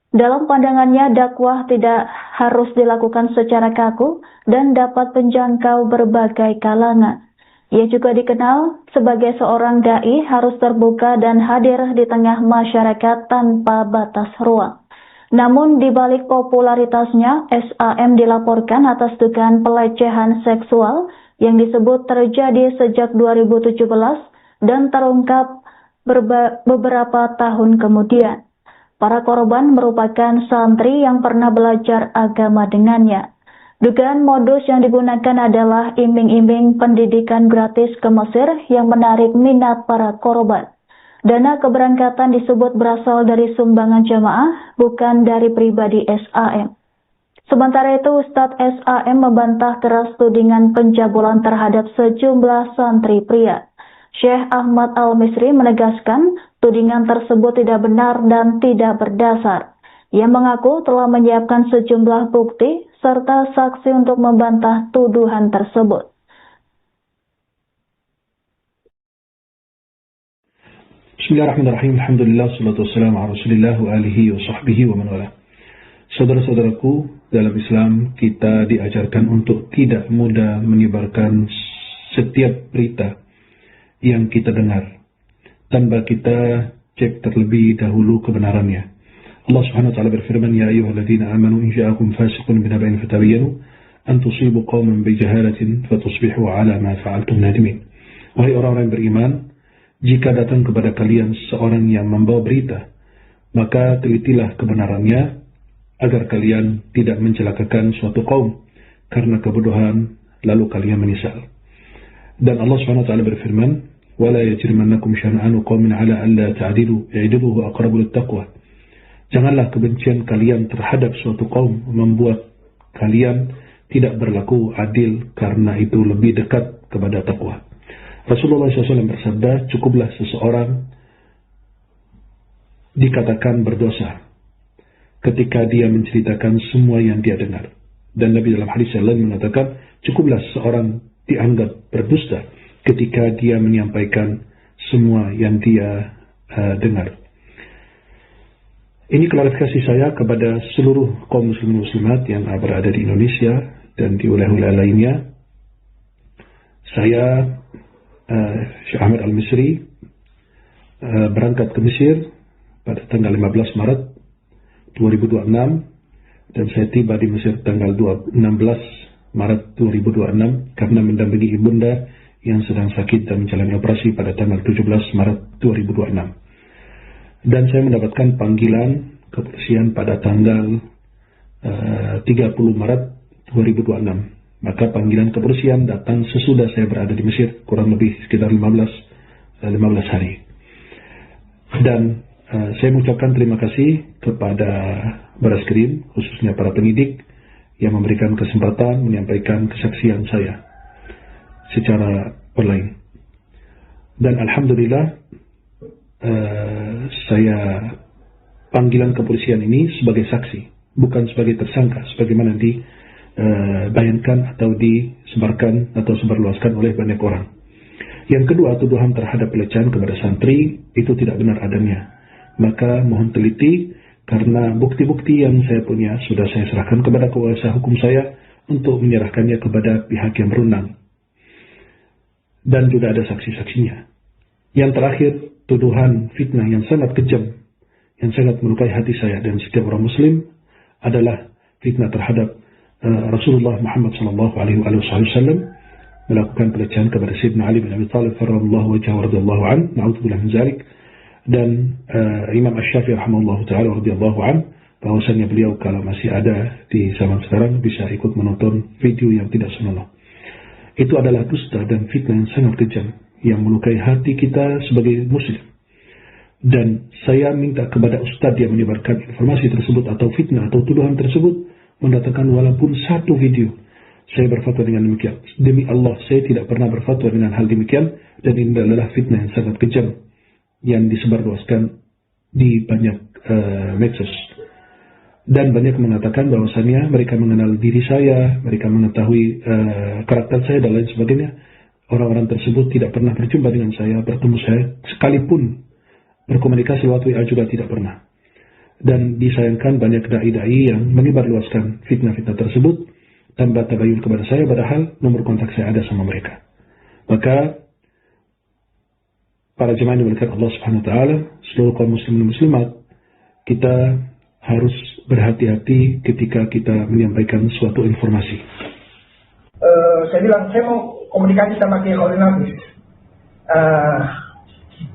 Dalam pandangannya, dakwah tidak harus dilakukan secara kaku dan dapat menjangkau berbagai kalangan. Ia juga dikenal sebagai seorang dai harus terbuka dan hadir di tengah masyarakat tanpa batas ruang. Namun di balik popularitasnya, SAM dilaporkan atas dugaan pelecehan seksual yang disebut terjadi sejak 2017 dan terungkap beberapa tahun kemudian. Para korban merupakan santri yang pernah belajar agama dengannya. Dugaan modus yang digunakan adalah iming-iming pendidikan gratis ke Mesir yang menarik minat para korban. Dana keberangkatan disebut berasal dari sumbangan jamaah, bukan dari pribadi SAM. Sementara itu, Ustadz SAM membantah keras tudingan pencabulan terhadap sejumlah santri pria. Syekh Ahmad Al-Misri menegaskan tudingan tersebut tidak benar dan tidak berdasar. Ia mengaku telah menyiapkan sejumlah bukti serta saksi untuk membantah tuduhan tersebut. Bismillahirrahmanirrahim. Alhamdulillah, salatu wassalamu ala rasulillah wa alihi wa sahbihi wa man wala. Saudara-saudaraku, dalam Islam kita diajarkan untuk tidak mudah menyebarkan setiap berita yang kita dengar tanpa kita cek terlebih dahulu kebenarannya. Allah Subhanahu wa taala berfirman, ya ayyuhalladzina amanu in ja'akum fasiqun binaba'in fatabayyanu an tusibu qauman bijahalatin fatusbihu 'ala ma fa'altum nadimin. Wahai orang-orang yang beriman, jika datang kepada kalian seorang yang membawa berita, maka telitilah kebenarannya agar kalian tidak mencelakakan suatu kaum karena kebodohan lalu kalian menyesal. Dan Allah SWT berfirman, "Wala yajrimannakum syana'anu qaumin 'ala an la ta'dilu, i'dilu huwa aqrabu lit-taqwa." Janganlah kebencian kalian terhadap suatu kaum membuat kalian tidak berlaku adil karena itu lebih dekat kepada takwa. Rasulullah SAW bersabda, cukuplah seseorang dikatakan berdosa ketika dia menceritakan semua yang dia dengar. Dan Nabi dalam hadis yang lain mengatakan, cukuplah seseorang dianggap berdusta ketika dia menyampaikan semua yang dia dengar. Ini klarifikasi saya kepada seluruh kaum muslimin muslimat yang berada di Indonesia dan di wilayah-wilayah lainnya. Saya Syekh Ahmad Al-Misri berangkat ke Mesir pada tanggal 15 Maret 2026 dan saya tiba di Mesir tanggal 16 Maret 2026 karena mendampingi ibunda yang sedang sakit dan menjalani operasi pada tanggal 17 Maret 2026. Dan saya mendapatkan panggilan kepolisian pada tanggal 30 Maret 2026. Maka panggilan kepolisian datang sesudah saya berada di Mesir, kurang lebih sekitar 15 hari. Dan saya mengucapkan terima kasih kepada Barreskrim, khususnya para penyidik yang memberikan kesempatan menyampaikan kesaksian saya secara online. Dan alhamdulillah saya panggilan kepolisian ini sebagai saksi, bukan sebagai tersangka sebagaimana dibayangkan atau disebarkan atau sebarluaskan oleh banyak orang. Yang kedua, tuduhan terhadap pelecehan kepada santri itu tidak benar adanya. Maka mohon teliti karena bukti-bukti yang saya punya sudah saya serahkan kepada kuasa hukum saya untuk menyerahkannya kepada pihak yang berwenang. Dan juga ada saksi-saksinya. Yang terakhir, tuduhan fitnah yang sangat kejam, yang sangat melukai hati saya dan setiap orang muslim adalah fitnah terhadap Rasulullah Muhammad SAW melakukan pelecehan kepada Sayyidina Ali bin Abi Thalib radhiyallahu anhu, na'udzubillah min zalik, dan Imam Asy-Syafi'i rahimahullahu taala radhiyallahu anhu, bahwasanya beliau kalau masih ada di zaman sekarang bisa ikut menonton video yang tidak senonoh. Itu adalah dusta dan fitnah yang sangat kejam yang melukai hati kita sebagai muslim. Dan saya minta kepada ustadz yang menyebarkan informasi tersebut atau fitnah atau tuduhan tersebut mendatangkan walaupun satu video. Saya berfatwa dengan demikian. Demi Allah, saya tidak pernah berfatwa dengan hal demikian, dan ini adalah fitnah yang sangat kejam yang disebarluaskan di banyak medsos. Dan banyak mengatakan bahwasannya mereka mengenal diri saya, mereka mengetahui karakter saya dan lain sebagainya. Orang-orang tersebut tidak pernah berjumpa dengan saya, bertemu saya, sekalipun berkomunikasi lewat WA juga tidak pernah. Dan disayangkan banyak dai-dai yang menyebarluaskan fitnah-fitnah tersebut tanpa tabayun kepada saya, padahal nomor kontak saya ada sama mereka. Maka para jemaah yang dimuliakan Allah Subhanahu wa taala, seluruh kaum muslimin muslimat, kita harus berhati-hati ketika kita menyampaikan suatu informasi. Saya bilang, saya mau komunikasi sama Kiai Khalil Nafis.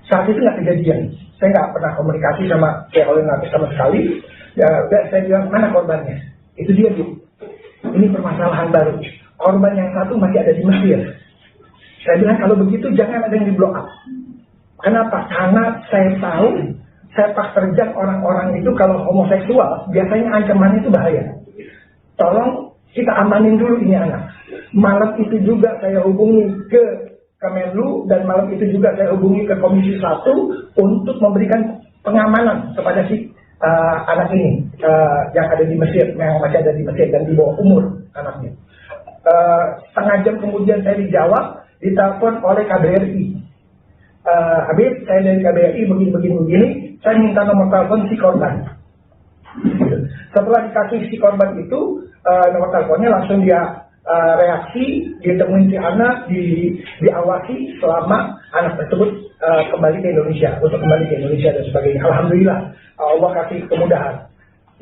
Saat itu nggak kejadian. Saya nggak pernah komunikasi sama Kiai Khalil Nafis sama sekali. Ya, saya bilang, mana korbannya? Itu dia, Bu. Ini permasalahan baru. Korban yang satu masih ada di Mesir. Saya bilang, kalau begitu jangan ada yang di blow up. Kenapa? Karena saya tahu sepak terjang orang-orang itu kalau homoseksual biasanya ancamannya itu bahaya. tolong kita amanin dulu ini anak. Malam itu juga saya hubungi ke Kemenlu dan malam itu juga saya hubungi ke Komisi 1 untuk memberikan pengamanan kepada si anak ini yang ada di Mesir, yang masih ada di Mesir dan di bawah umur anaknya. Setengah jam kemudian saya dijawab, ditelepon oleh KBRI. Habib, saya dari KBRI begini, saya minta nomor telepon si korban. Setelah dikasih si korban itu, nomor teleponnya langsung dia reaksi, dia temuin si anak, diawasi selama anak tersebut kembali ke Indonesia, untuk kembali ke Indonesia dan sebagainya. Alhamdulillah, Allah kasih kemudahan.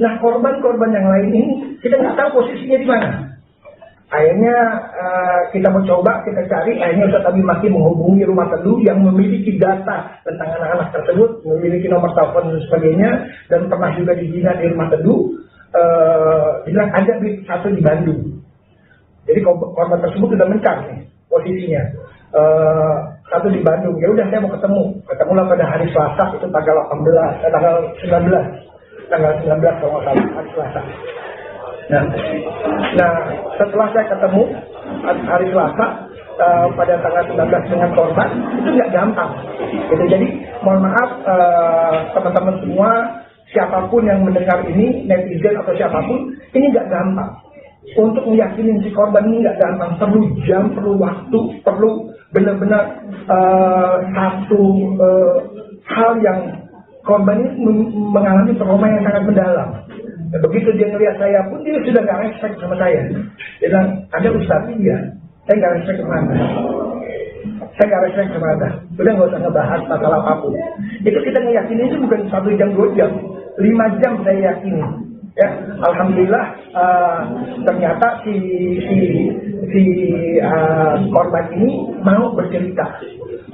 Nah, korban-korban yang lain ini, kita nggak tahu posisinya di mana. Akhirnya kita mencoba, kita cari, akhirnya Ustaz Abi Maki menghubungi Rumah Teduh yang memiliki data tentang anak-anak tersebut, memiliki nomor telepon dan sebagainya, dan pernah juga dibina di Rumah Teduh, bilang ada satu di Bandung. Jadi korban tersebut sudah mencari posisinya. Satu di Bandung, ya udah saya mau ketemulah pada hari Selasa, itu tanggal 19 kalau nggak salah, hari Selasa. Nah, setelah saya ketemu hari Selasa pada tanggal 19 dengan korban, itu nggak gampang. Gitu. Jadi mohon maaf teman-teman semua, siapapun yang mendengar ini, netizen atau siapapun, ini nggak gampang. Untuk meyakinin si korban ini nggak gampang, perlu jam, perlu waktu, perlu benar-benar satu hal yang korban ini mengalami trauma yang sangat mendalam. Begitu dia ngelihat saya pun, dia sudah nggak respect sama saya. Dia bilang, ada Ustaz, iya, saya nggak respect sama Anda. Saya nggak respect sama Anda. Udah nggak usah ngebahas masalah apapun. Itu kita ngeyakinin itu bukan 1 jam, 2 jam, 5 jam saya yakini. Ya, alhamdulillah ternyata si korban ini mau bercerita.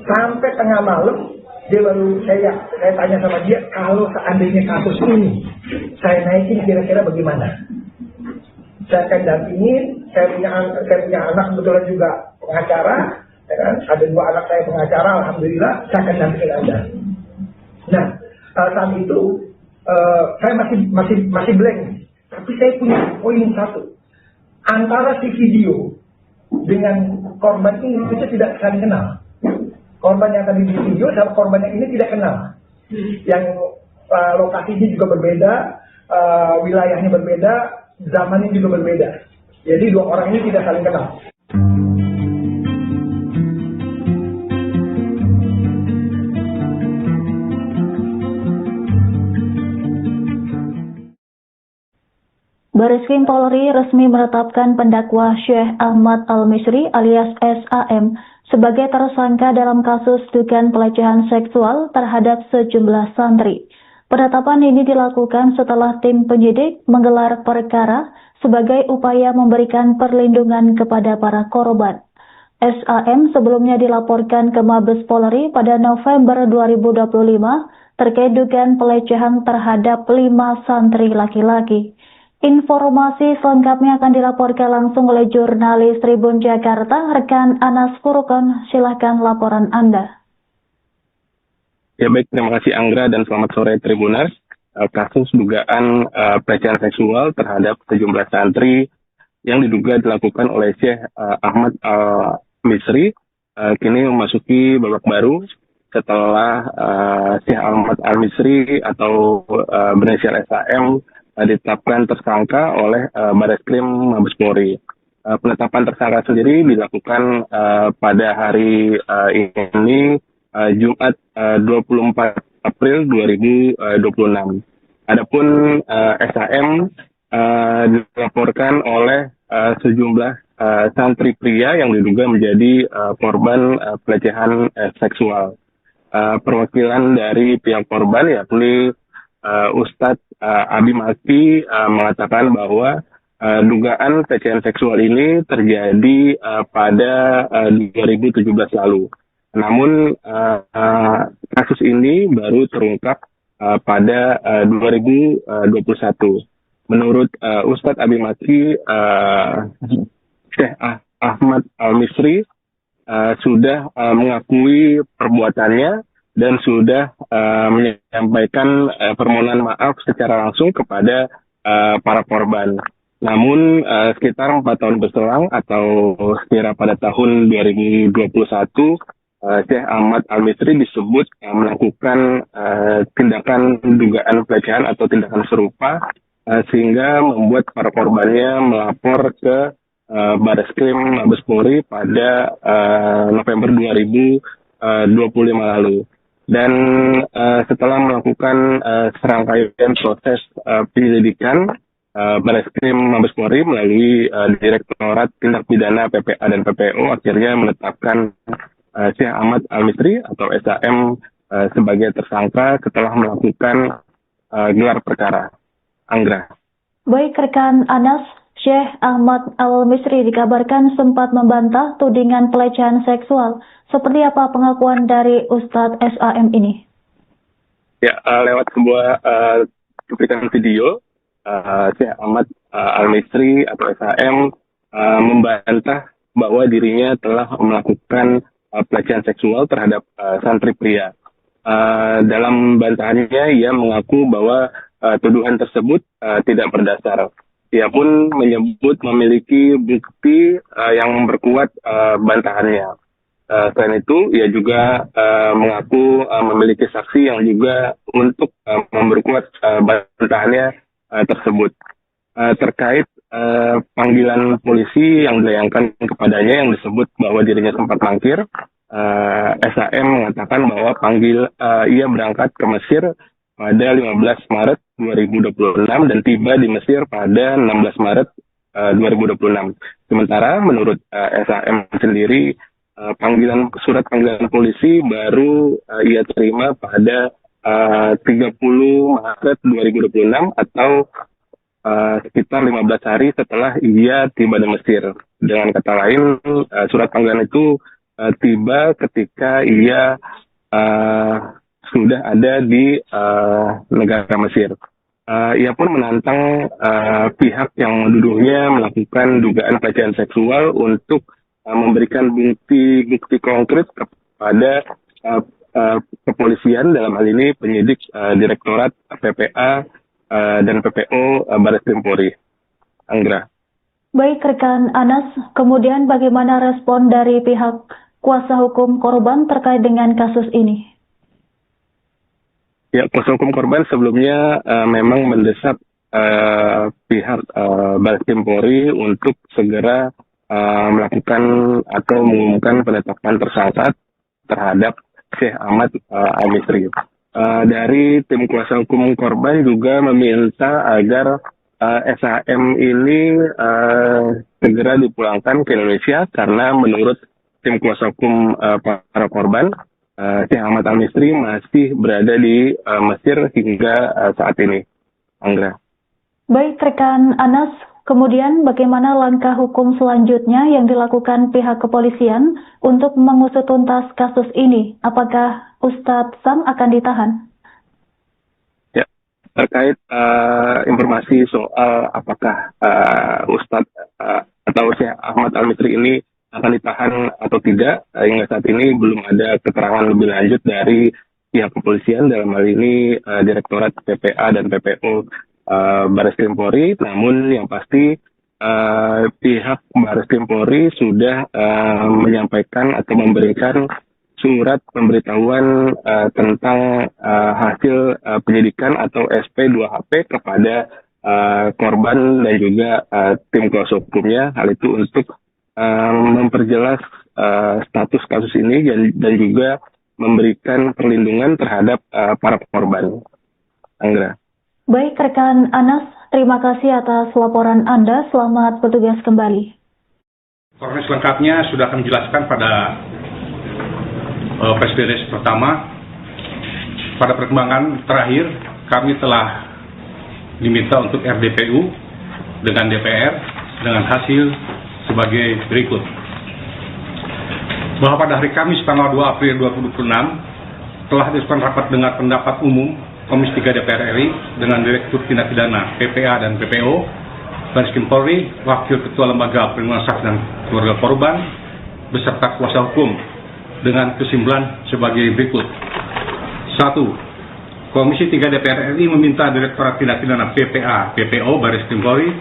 Sampai tengah malam dia baru saya tanya sama dia, kalau seandainya kasus ini saya naikin kira-kira bagaimana? Saya akan dampingin, saya punya anak kebetulan juga pengacara, ya kan? Ada 2 anak saya pengacara, alhamdulillah saya akan dampingin Anda. Nah, saat itu saya masih blank, tapi saya punya poin satu. Antara si video dengan korban ini kita tidak saling kenal. Korban yang tadi di video sama korban yang ini tidak kenal. Yang lokasinya juga berbeda, wilayahnya berbeda, zamannya juga berbeda. Jadi 2 orang ini tidak saling kenal. Bareskrim Polri resmi menetapkan pendakwa Syekh Ahmad Al-Misri alias SAM sebagai tersangka dalam kasus dugaan pelecehan seksual terhadap sejumlah santri. Penetapan ini dilakukan setelah tim penyidik menggelar perkara sebagai upaya memberikan perlindungan kepada para korban. SAM sebelumnya dilaporkan ke Mabes Polri pada November 2025 terkait dugaan pelecehan terhadap 5 santri laki-laki. Informasi selengkapnya akan dilaporkan langsung oleh jurnalis Tribun Jakarta, rekan Anas Furukon. Silakan laporan Anda. Ya baik, terima kasih Anggra dan selamat sore Tribuners. Kasus dugaan pelecehan seksual terhadap sejumlah santri yang diduga dilakukan oleh Syekh Ahmad Al-Misri kini memasuki babak baru setelah Syekh Ahmad Al-Misri atau berinisial SAM ditetapkan tersangka oleh Bareskrim Mabes Polri. Penetapan tersangka sendiri dilakukan pada hari ini Jumat 24 April 2026. Adapun SAM dilaporkan oleh sejumlah santri pria yang diduga menjadi korban pelecehan seksual. Perwakilan dari pihak korban yakni Ustadz Abi Maki mengatakan bahwa dugaan pelecehan seksual ini terjadi pada 2017 lalu. Namun kasus ini baru terungkap pada 2021. Menurut Ustadz Abi Maki, Syekh Ahmad Al-Misri sudah mengakui perbuatannya dan sudah menyampaikan permohonan maaf secara langsung kepada para korban. Namun sekitar 4 tahun berselang atau sekira pada tahun 2021, Syekh Ahmad Al-Misri disebut melakukan tindakan dugaan pelecehan atau tindakan serupa sehingga membuat para korbannya melapor ke Bareskrim Mabes Polri pada November 2025 lalu. Dan setelah melakukan serangkaian proses penyelidikan, Bareskrim Mabes Polri melalui Direktorat Tindak Pidana PPA dan PPO akhirnya menetapkan Syekh Ahmad Al-Misri atau SAM sebagai tersangka setelah melakukan gelar perkara. Anggra. Baik rekan Anas, Syekh Ahmad Al-Misri dikabarkan sempat membantah tudingan pelecehan seksual. Seperti apa pengakuan dari Ustadz SAM ini? Ya, lewat sebuah cuplikan video, Syekh Ahmad Al-Misri atau SAM membantah bahwa dirinya telah melakukan pelecehan seksual terhadap santri pria. Dalam bantahannya, ia mengaku bahwa tuduhan tersebut tidak berdasar. Ia pun menyebut memiliki bukti yang berkuat bantahannya. Selain itu, ia juga mengaku memiliki saksi yang juga untuk memperkuat bantahannya tersebut. Terkait panggilan polisi yang dilayangkan kepadanya yang disebut bahwa dirinya sempat mangkir, SAM mengatakan bahwa ia berangkat ke Mesir pada 15 Maret 2026 dan tiba di Mesir pada 16 Maret 2026. Sementara menurut SAM sendiri, surat panggilan polisi baru ia terima pada 30 Maret 2026 atau sekitar 15 hari setelah ia tiba di Mesir. Dengan kata lain, surat panggilan itu tiba ketika ia sudah ada di negara Mesir. Ia pun menantang pihak yang menuduhnya melakukan dugaan pelecehan seksual untuk memberikan bukti konkret kepada kepolisian, dalam hal ini penyidik Direktorat PPA dan PPO Bareskrim Polri. Anggra. Baik rekan Anas, kemudian bagaimana respon dari pihak kuasa hukum korban terkait dengan kasus ini? Ya, kuasa hukum korban sebelumnya memang mendesak pihak Bareskrim Polri untuk segera melakukan atau mengumumkan penetapan tersangka terhadap Syekh Ahmad Al-Misri. Dari tim kuasa hukum korban juga meminta agar SAM ini segera dipulangkan ke Indonesia karena menurut tim kuasa hukum para korban, Syekh Ahmad Al-Misri masih berada di Mesir hingga saat ini. Anggra. Baik rekan Anas, kemudian bagaimana langkah hukum selanjutnya yang dilakukan pihak kepolisian untuk mengusut tuntas kasus ini? Apakah Ustadz Sam akan ditahan? Ya, terkait informasi soal apakah Ustadz atau Syekh Ahmad Al-Misri ini akan ditahan atau tidak, hingga saat ini belum ada keterangan lebih lanjut dari pihak kepolisian, dalam hal ini Direktorat PPA dan PPO Bareskrim Polri. Namun yang pasti pihak Bareskrim Polri sudah menyampaikan atau memberikan surat pemberitahuan tentang hasil penyidikan atau SP2HP kepada korban dan juga tim kuasa hukumnya. Hal itu untuk memperjelas status kasus ini dan juga memberikan perlindungan terhadap para korban. Anggra. Baik rekan Anas, terima kasih atas laporan Anda. Selamat bertugas kembali. Informasi selengkapnya sudah kami jelaskan pada press pertama. Pada perkembangan terakhir, kami telah diminta untuk RDPU dengan DPR dengan hasil sebagai berikut. Bahwa pada hari Kamis tanggal 2 April 2026 telah dilakukan rapat dengar pendapat umum Komisi 3 DPR RI dengan Direktur Tindak Pidana PPA dan PPO Bareskrim Polri, Wakil Ketua Lembaga Perlindungan Saksi dan Keluarga Korban beserta kuasa hukum dengan kesimpulan sebagai berikut. 1. Komisi 3 DPR RI meminta Direktorat Tindak Pidana PPA PPO Bareskrim Polri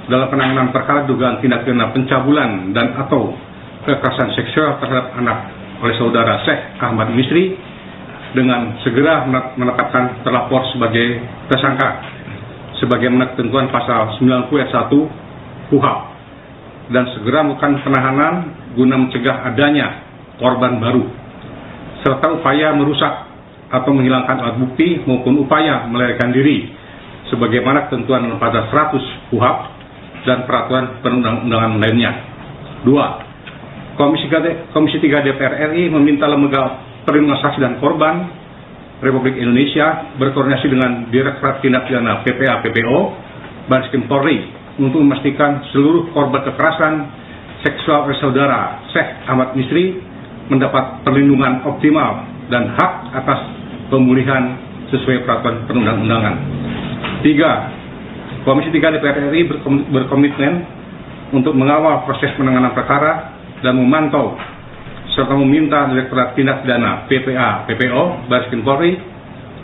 dalam penanganan perkara dugaan tindak pidana pencabulan dan atau kekerasan seksual terhadap anak oleh saudara Syekh Ahmad Misri dengan segera menetapkan terlapor sebagai tersangka sebagaimana ketentuan pasal 90 ayat 1 KUHP dan segera melakukan penahanan guna mencegah adanya korban baru serta upaya merusak atau menghilangkan alat bukti maupun upaya melarikan diri sebagaimana ketentuan pasal 100 KUHP dan peraturan perundang-undangan lainnya. 2. Komisi 3 DPR RI meminta Lembaga Perlindungan Saksi dan Korban Republik Indonesia berkoordinasi dengan Direktorat Tindak Pidana PPA PPO Bareskrim Polri untuk memastikan seluruh korban kekerasan seksual oleh saudara Syekh Ahmad Misri mendapat perlindungan optimal dan hak atas pemulihan sesuai peraturan perundang-undangan. 3. Komisi 3 DPR RI berkomitmen untuk mengawal proses penanganan perkara dan memantau serta meminta Direktorat Tindak Pidana PPA PPO Bareskrim Polri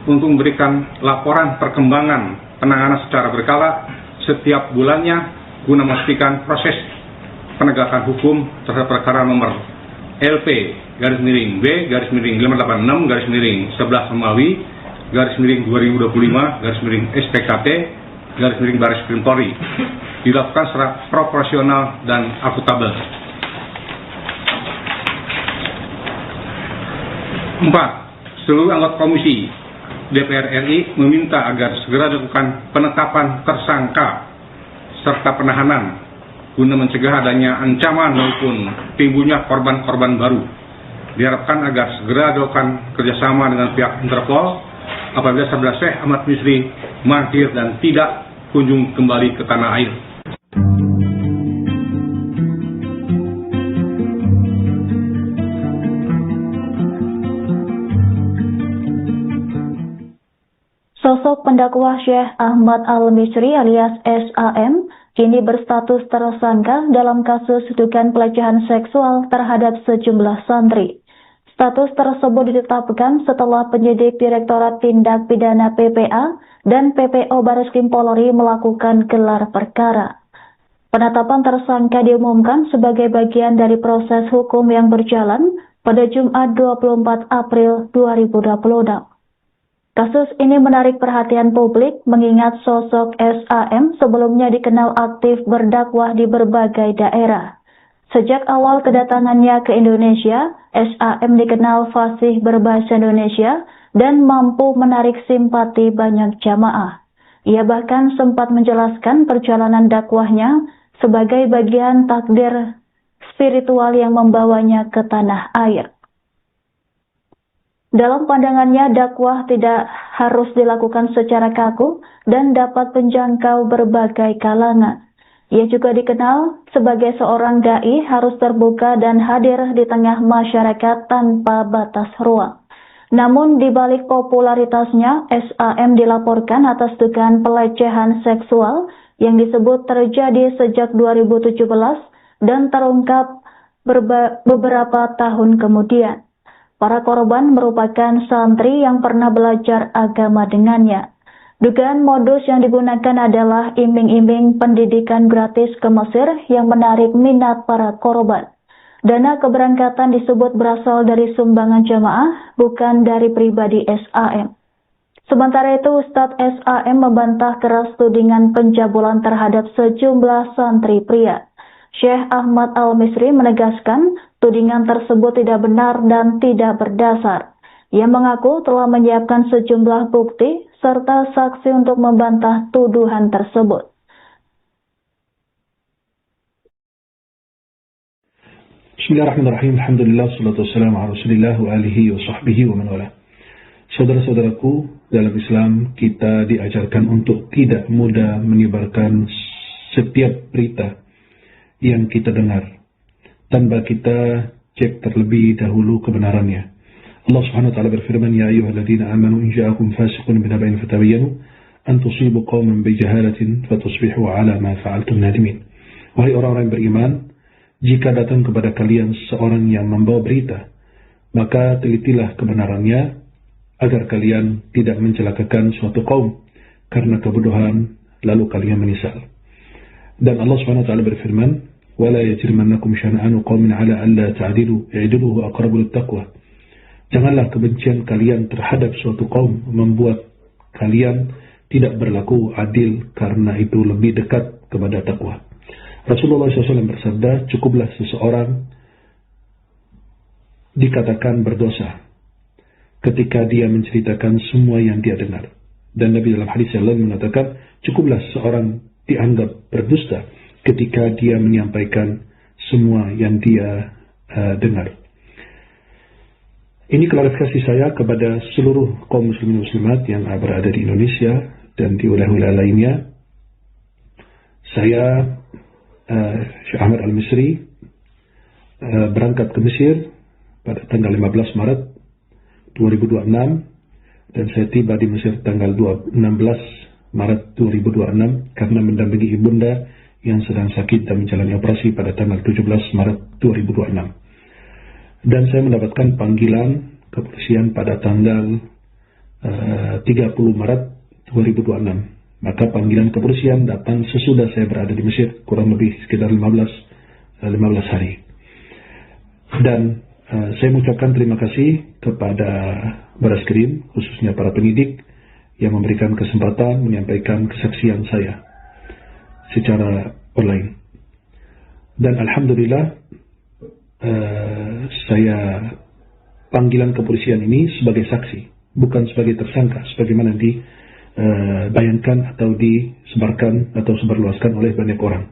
untuk memberikan laporan perkembangan penanganan secara berkala setiap bulannya guna memastikan proses penegakan hukum terhadap perkara nomor LP-B-586-11 Romawi /2025-SPKT Bareskrim Polri dilakukan secara proporsional dan akuntabel. 4. Seluruh anggota Komisi DPR RI meminta agar segera dilakukan penetapan tersangka serta penahanan guna mencegah adanya ancaman maupun timbulnya korban-korban baru. Diharapkan agar segera dilakukan kerjasama dengan pihak Interpol apabila saudara Syekh Ahmad Misri mangkir dan tidak kunjung kembali ke tanah air. Sosok pendakwah Syekh Ahmad Al-Misri alias SAM kini berstatus tersangka dalam kasus dugaan pelecehan seksual terhadap sejumlah santri. Status tersebut ditetapkan setelah penyidik Direktorat Tindak Pidana PPA dan PPO Bareskrim Polri melakukan gelar perkara. Penetapan tersangka diumumkan sebagai bagian dari proses hukum yang berjalan pada Jumat 24 April 2026. Kasus ini menarik perhatian publik mengingat sosok SAM sebelumnya dikenal aktif berdakwah di berbagai daerah. Sejak awal kedatangannya ke Indonesia, SAM dikenal fasih berbahasa Indonesia dan mampu menarik simpati banyak jamaah. Ia bahkan sempat menjelaskan perjalanan dakwahnya sebagai bagian takdir spiritual yang membawanya ke tanah air. Dalam pandangannya, dakwah tidak harus dilakukan secara kaku dan dapat menjangkau berbagai kalangan. Ia juga dikenal sebagai seorang dai harus terbuka dan hadir di tengah masyarakat tanpa batas ruang. Namun di balik popularitasnya, SAM dilaporkan atas dugaan pelecehan seksual yang disebut terjadi sejak 2017 dan terungkap beberapa tahun kemudian. Para korban merupakan santri yang pernah belajar agama dengannya. Dugaan modus yang digunakan adalah iming-iming pendidikan gratis ke Mesir yang menarik minat para korban. Dana keberangkatan disebut berasal dari sumbangan jamaah, bukan dari pribadi SAM. Sementara itu, Ustadz SAM membantah keras tudingan pencabulan terhadap sejumlah santri pria. Syekh Ahmad Al-Misri menegaskan tudingan tersebut tidak benar dan tidak berdasar. Ia mengaku telah menyiapkan sejumlah bukti serta saksi untuk membantah tuduhan tersebut. Bismillahirrahmanirrahim. Alhamdulillah, salatu wassalamu ala rasulillah wa alihi wa sahbihi wa man wala. Saudara-saudaraku, dalam Islam kita diajarkan untuk tidak mudah menyebarkan setiap berita yang kita dengar tanpa kita cek terlebih dahulu kebenarannya. Allah Subhanahu wa taala berfirman, ya ayyuhalladzina amanu in ja'akum fasiqun binaba'in fatabayyanu an tusibu qauman bijahalatin fatusbihu 'ala ma fa'altum nadimin. Wahai orang-orang yang beriman, jika datang kepada kalian seorang yang membawa berita, maka telitilah kebenarannya agar kalian tidak mencelakakan suatu kaum karena kebodohan lalu kalian menyesal. Dan Allah Subhanahu wa taala berfirman, "Wala yajrimannakum syana'anu qaumin 'ala alla ta'dilu, i'dilu huwa aqrabu lit-taqwa." Janganlah kebencian kalian terhadap suatu kaum membuat kalian tidak berlaku adil, karena itu lebih dekat kepada takwa. Rasulullah SAW bersabda, cukuplah seseorang dikatakan berdosa ketika dia menceritakan semua yang dia dengar. Dan Nabi dalam hadis yang lain mengatakan, cukuplah seseorang dianggap berdusta ketika dia menyampaikan semua yang dia dengar. Ini klarifikasi saya kepada seluruh kaum muslimin muslimat yang berada di Indonesia dan di wilayah-wilayah lainnya. Saya, Syekh Ahmad Al-Misri, berangkat ke Mesir pada tanggal 15 Maret 2026 dan saya tiba di Mesir tanggal 16 Maret 2026 karena mendampingi ibunda yang sedang sakit dan menjalani operasi pada tanggal 17 Maret 2026. Dan saya mendapatkan panggilan kepolisian pada tanggal 30 Maret 2026. Maka panggilan kepolisian datang sesudah saya berada di Mesir, kurang lebih sekitar 15 hari. Dan saya mengucapkan terima kasih kepada Baraskrim, khususnya para penyidik yang memberikan kesempatan menyampaikan kesaksian saya secara online. Dan alhamdulillah, saya panggilan kepolisian ini sebagai saksi, bukan sebagai tersangka sebagaimana dibayangkan atau disebarkan atau sebarluaskan oleh banyak orang.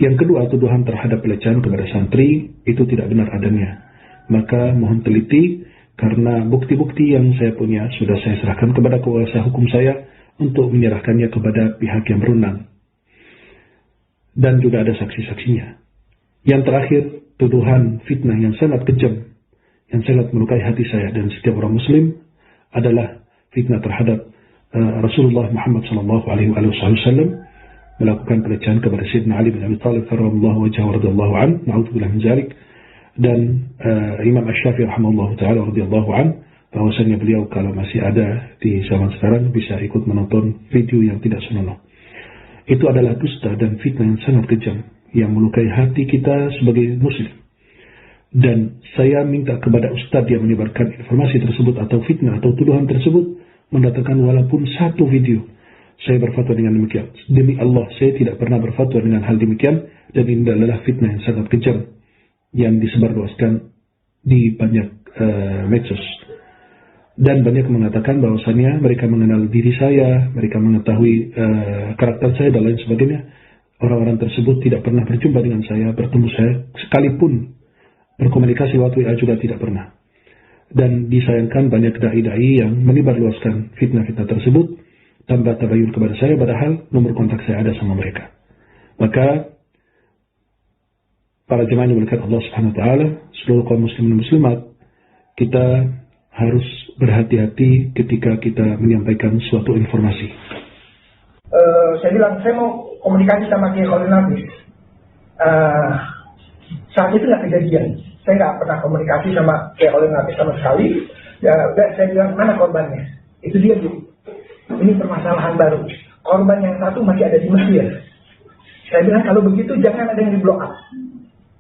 Yang kedua, tuduhan terhadap pelecehan kepada santri itu tidak benar adanya. Maka mohon teliti, karena bukti-bukti yang saya punya sudah saya serahkan kepada kuasa hukum saya untuk menyerahkannya kepada pihak yang berwenang. Dan juga ada saksi-saksinya. Yang terakhir, tuduhan fitnah yang sangat kejam, yang sangat melukai hati saya dan setiap orang muslim adalah fitnah terhadap Rasulullah Muhammad SAW melakukan pelecehan kepada Sayyidina Ali bin Abi Thalib karramallahu wajhahu radhiyallahu anhu, na'udzubillah min dzalik, dan Imam Asy-Syafi'i rahimahullahu taala radhiyallahu anhu, bahwasanya beliau kalau masih ada di zaman sekarang bisa ikut menonton video yang tidak senonoh. Itu adalah dusta dan fitnah yang sangat kejam yang melukai hati kita sebagai muslim. Dan saya minta kepada ustadz yang menyebarkan informasi tersebut atau fitnah atau tuduhan tersebut mendatangkan walaupun satu video. Saya berfatwa dengan demikian. Demi Allah, saya tidak pernah berfatwa dengan hal demikian, dan ini adalah fitnah yang sangat kejam yang disebarluaskan di banyak medsos. Dan banyak mengatakan bahwasannya mereka mengenal diri saya, mereka mengetahui karakter saya dan lain sebagainya. Orang-orang tersebut tidak pernah berjumpa dengan saya, bertemu saya, sekalipun berkomunikasi lewat WA juga tidak pernah. Dan disayangkan banyak dai-dai yang menyebarluaskan fitnah-fitnah tersebut tanpa tabayun kepada saya, padahal nomor kontak saya ada sama mereka. Maka para jemaah yang dimuliakan Allah Subhanahu wa taala, seluruh kaum muslimin dan muslimat, kita harus berhati-hati ketika kita menyampaikan suatu informasi. Saya bilang, saya mau komunikasi sama Kiai Khalil Nafis. Saat itu nggak kejadian. Saya nggak pernah komunikasi sama Kiai Khalil Nafis sama sekali. Ya, saya bilang, mana korbannya? Itu dia, Bu. Ini permasalahan baru. Korban yang satu masih ada di Mesir. Saya bilang, kalau begitu jangan ada yang di blow up.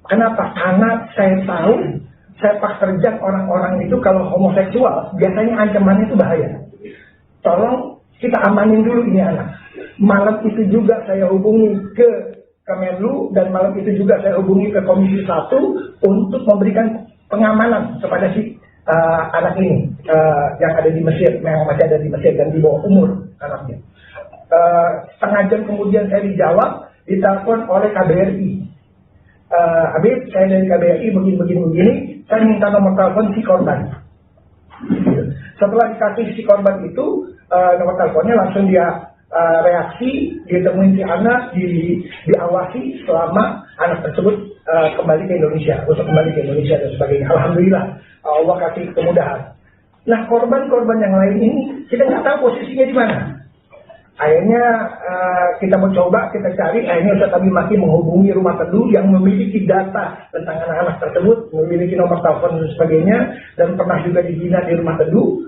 Kenapa? Karena saya tahu sepak terjang orang-orang itu kalau homoseksual biasanya ancamannya itu bahaya. Tolong kita amanin dulu ini anak. Malam itu juga saya hubungi ke Kemenlu dan malam itu juga saya hubungi ke Komisi 1 untuk memberikan pengamanan kepada si anak ini yang ada di Mesir, yang masih ada di Mesir dan di bawah umur anaknya. Setengah jam kemudian saya dijawab, ditelepon oleh KBRI. Habib, saya dari KBRI begini, saya minta nomor telepon si korban. Setelah dikasih si korban itu, nomor teleponnya langsung dia reaksi, ditemuin si anak, diawasi selama anak tersebut kembali ke Indonesia, untuk kembali ke Indonesia dan sebagainya. Alhamdulillah, Allah kasih kemudahan. Nah, korban-korban yang lain ini, kita nggak tahu posisinya di mana. Akhirnya kita mencoba, kita cari, akhirnya Ustaz Abi Maki menghubungi rumah teduh yang memiliki data tentang anak-anak tersebut, memiliki nomor telepon dan sebagainya, dan pernah juga dibina di rumah teduh,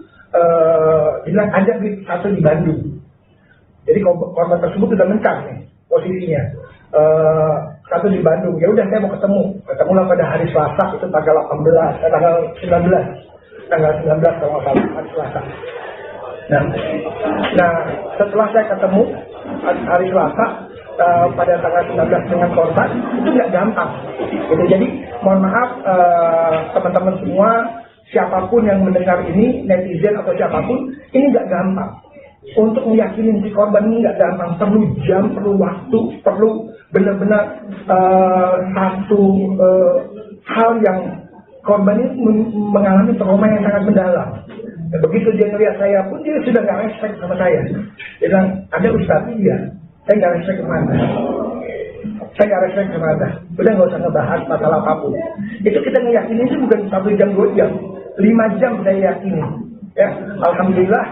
bilang ada satu di Bandung. Jadi korban tersebut sudah mencari nih posisinya. satu di Bandung. Ya udah saya mau ketemulah pada hari Selasa, itu tanggal 19 kalau nggak salah, hari Selasa. Nah, setelah saya ketemu hari Selasa pada tanggal 19 dengan korban, itu nggak gampang. Gitu. Jadi mohon maaf teman-teman semua, siapapun yang mendengar ini, netizen atau siapapun, ini nggak gampang. Untuk meyakini si korban ini nggak gampang, perlu jam, perlu waktu, perlu benar-benar satu hal yang korban ini mengalami trauma yang sangat mendalam. Dan begitu dia melihat saya pun, dia sudah nggak respect sama saya. Dia bilang, ada Ustadz, iya. Saya nggak respect kemana. Saya nggak respect kemana. Udah nggak usah ngebahas masalah apapun. Itu kita ngeyakini itu bukan 1 jam, 2 jam. 5 jam saya yakini. Ya, alhamdulillah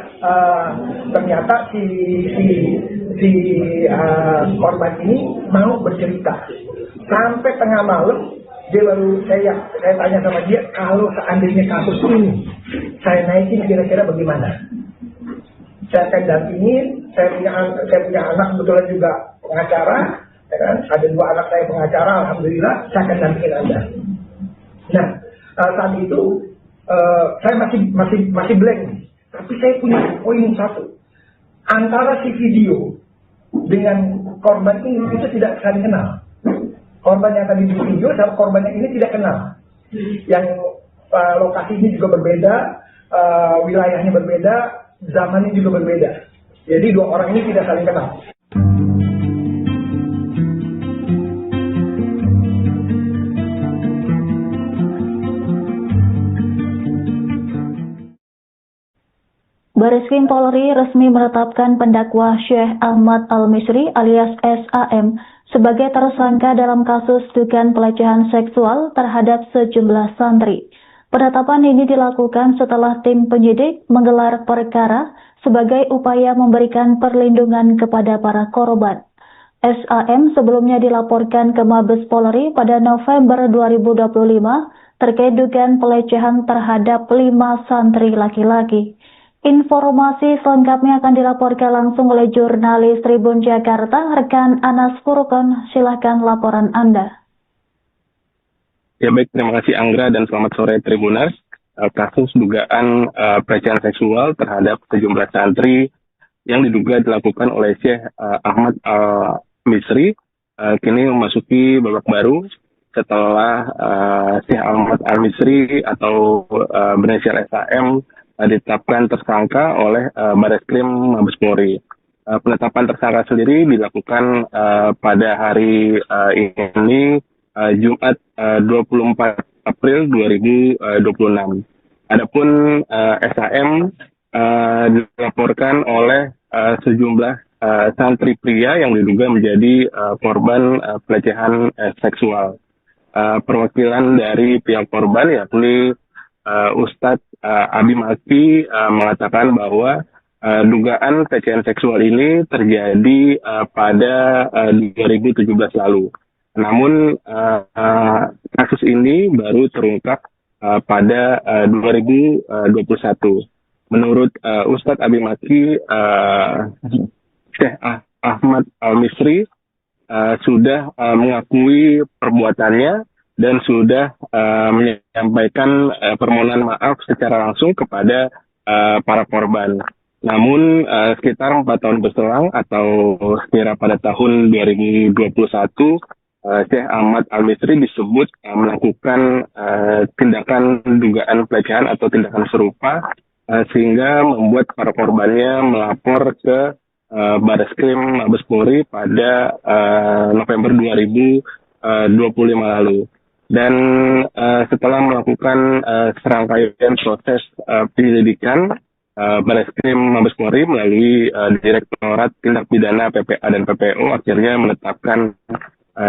ternyata si korban ini mau bercerita. Sampai tengah malam dia baru saya tanya sama dia, kalau seandainya kasus ini saya naikin kira-kira bagaimana? Saya akan dampingin, saya punya anak kebetulan juga pengacara, ya kan? Ada 2 anak saya pengacara, alhamdulillah saya akan dampingin Anda. Nah, saat itu saya masih blank, tapi saya punya poin satu. Antara si video dengan korban ini itu tidak saling kenal. Korban yang tadi di video sama korban yang ini tidak kenal. Yang lokasinya juga berbeda, wilayahnya berbeda, zamannya juga berbeda. Jadi 2 orang ini tidak saling kenal. Bareskrim Polri resmi menetapkan pendakwa Syekh Ahmad Al-Misri alias SAM sebagai tersangka dalam kasus dugaan pelecehan seksual terhadap sejumlah santri. Penetapan ini dilakukan setelah tim penyidik menggelar perkara sebagai upaya memberikan perlindungan kepada para korban. SAM sebelumnya dilaporkan ke Mabes Polri pada November 2025 terkait dugaan pelecehan terhadap 5 santri laki-laki. Informasi selengkapnya akan dilaporkan langsung oleh jurnalis Tribun Jakarta, rekan Anas Furqon. Silahkan laporan Anda. Ya baik, terima kasih Anggra dan selamat sore Tribuners. Kasus dugaan pelecehan seksual terhadap sejumlah santri yang diduga dilakukan oleh Syekh Ahmad Al-Misri kini memasuki babak baru setelah Syekh Ahmad Al-Misri atau berinisial SAM ditetapkan tersangka oleh Bareskrim Mabes Polri. Penetapan tersangka sendiri dilakukan pada hari ini Jumat 24 April 2026. Adapun SAM dilaporkan oleh sejumlah santri pria yang diduga menjadi korban pelecehan seksual. Perwakilan dari pihak korban yakni Ustadz Abi Maki mengatakan bahwa dugaan pelecehan seksual ini terjadi pada 2017 lalu. Namun kasus ini baru terungkap pada 2021. Menurut Ustadz Abi Maki, Syekh Ahmad Al-Misri sudah mengakui perbuatannya dan sudah menyampaikan permohonan maaf secara langsung kepada para korban. Namun sekitar 4 tahun berselang atau sekira pada tahun 2021, Syekh Ahmad Al-Misri disebut melakukan tindakan dugaan pelecehan atau tindakan serupa sehingga membuat para korbannya melapor ke Bareskrim Mabes Polri pada November 2025 lalu. Dan setelah melakukan serangkaian proses penyelidikan, Bareskrim Mabes Polri melalui Direktorat Tindak Pidana PPA dan PPO akhirnya menetapkan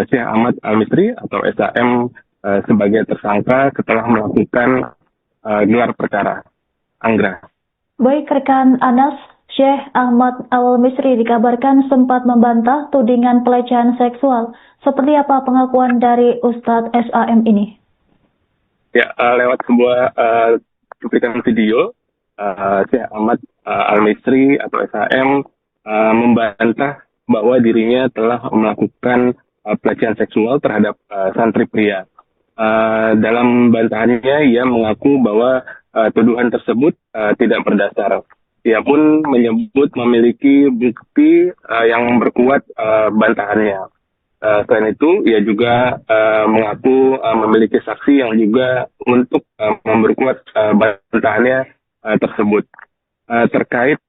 Syekh Ahmad Al-Misri atau SAM sebagai tersangka setelah melakukan gelar perkara. Anggra. Baik rekan Anas, Syekh Ahmad Al-Misri dikabarkan sempat membantah tudingan pelecehan seksual. Seperti apa pengakuan dari Ustadz SAM ini? Ya, lewat sebuah cuplikan video, Syekh Ahmad Al-Misri atau SAM membantah bahwa dirinya telah melakukan pelecehan seksual terhadap santri pria. Dalam bantahannya, ia mengaku bahwa tuduhan tersebut tidak berdasar. Ia pun menyebut memiliki bukti yang berkuat bantahannya. Selain itu, ia juga mengaku memiliki saksi yang juga untuk memperkuat bantahannya tersebut. Terkait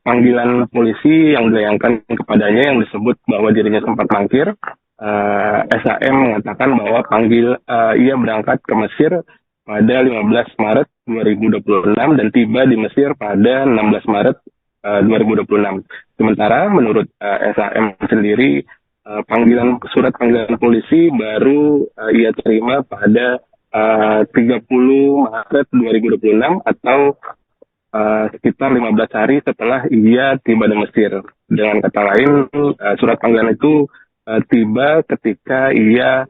panggilan polisi yang dilayangkan kepadanya yang disebut bahwa dirinya sempat mangkir, SAM mengatakan bahwa ia berangkat ke Mesir pada 15 Maret 2026 dan tiba di Mesir pada 16 Maret 2026. Sementara menurut SAM sendiri, surat panggilan polisi baru ia terima pada 30 Maret 2026 atau sekitar 15 hari setelah ia tiba di Mesir. Dengan kata lain, surat panggilan itu tiba ketika ia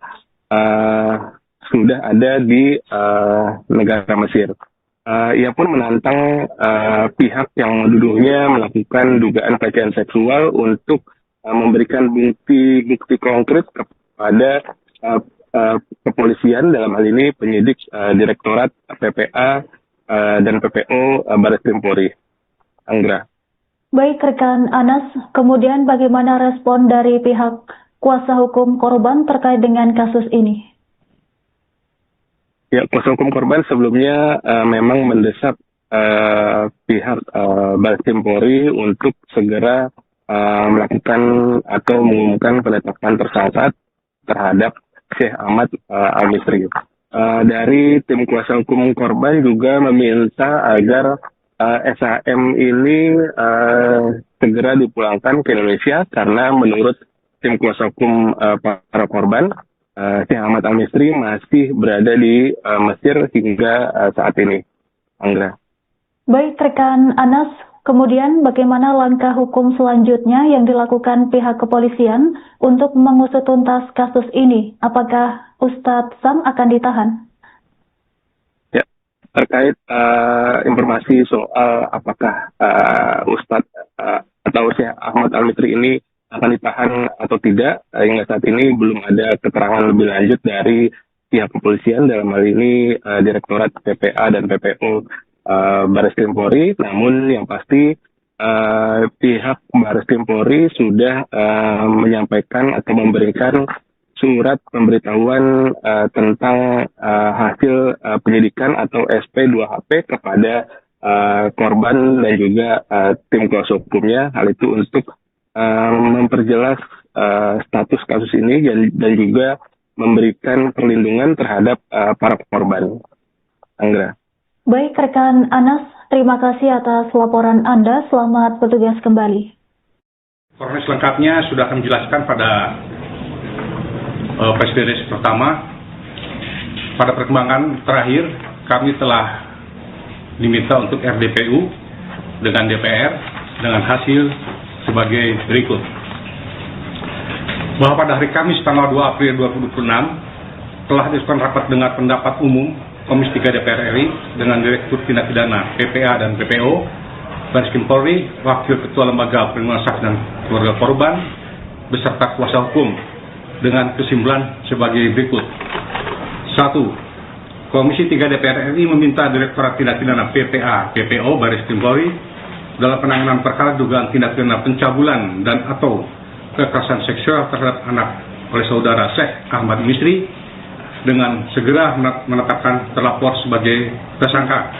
sudah ada di negara Mesir. Ia pun menantang pihak yang menuduhnya melakukan dugaan pelecehan seksual untuk memberikan bukti konkret kepada kepolisian, dalam hal ini penyidik Direktorat PPA dan PPO Baris Krim Polri. Anggra. Baik rekan Anas, kemudian bagaimana respon dari pihak kuasa hukum korban terkait dengan kasus ini? Ya, kuasa hukum korban sebelumnya memang mendesak pihak Baris Krim Polri untuk segera melakukan atau mengumumkan penetapan tersangka terhadap Syekh Ahmad Al-Misri. Dari tim kuasa hukum korban juga meminta agar SAM ini segera dipulangkan ke Indonesia karena menurut tim kuasa hukum para korban, Syekh Ahmad Al-Misri masih berada di Mesir hingga saat ini. Anggra. Baik rekan Anas, kemudian bagaimana langkah hukum selanjutnya yang dilakukan pihak kepolisian untuk mengusut tuntas kasus ini? Apakah Ustadz Sam akan ditahan? Ya, terkait informasi soal apakah Ustadz atau Syekh Ahmad Al-Misri ini akan ditahan atau tidak, hingga saat ini belum ada keterangan lebih lanjut dari pihak kepolisian, dalam hal ini Direktorat PPA dan PPO Baris Krim Polri. Namun yang pasti pihak Baris Krim Polri sudah menyampaikan atau memberikan surat pemberitahuan tentang hasil penyidikan atau SP2HP kepada korban dan juga tim kuasa hukumnya. Hal itu untuk memperjelas status kasus ini dan juga memberikan perlindungan terhadap para korban. Anggra. Baik rekan Anas, terima kasih atas laporan Anda. Selamat bertugas kembali. Kronologis lengkapnya sudah kami jelaskan pada press pertama. Pada perkembangan terakhir, kami telah diminta untuk RDPU dengan DPR dengan hasil sebagai berikut. Bahwa pada hari Kamis tanggal 2 April 2026 telah dilakukan rapat dengar pendapat umum Komisi 3 DPR RI dengan Direktur Tindak Pidana PPA dan PPO Baris Krim Polri, Wakil Ketua Lembaga Perlindungan Saksi dan Keluarga Korban beserta kuasa hukum dengan kesimpulan sebagai berikut. 1. Komisi 3 DPR RI meminta Direktorat Tindak Pidana PPA PPO Baris Krim Polri dalam penanganan perkara dugaan tindak pidana pencabulan dan atau kekerasan seksual terhadap anak oleh saudara Syekh Ahmad Misri dengan segera menetapkan terlapor sebagai tersangka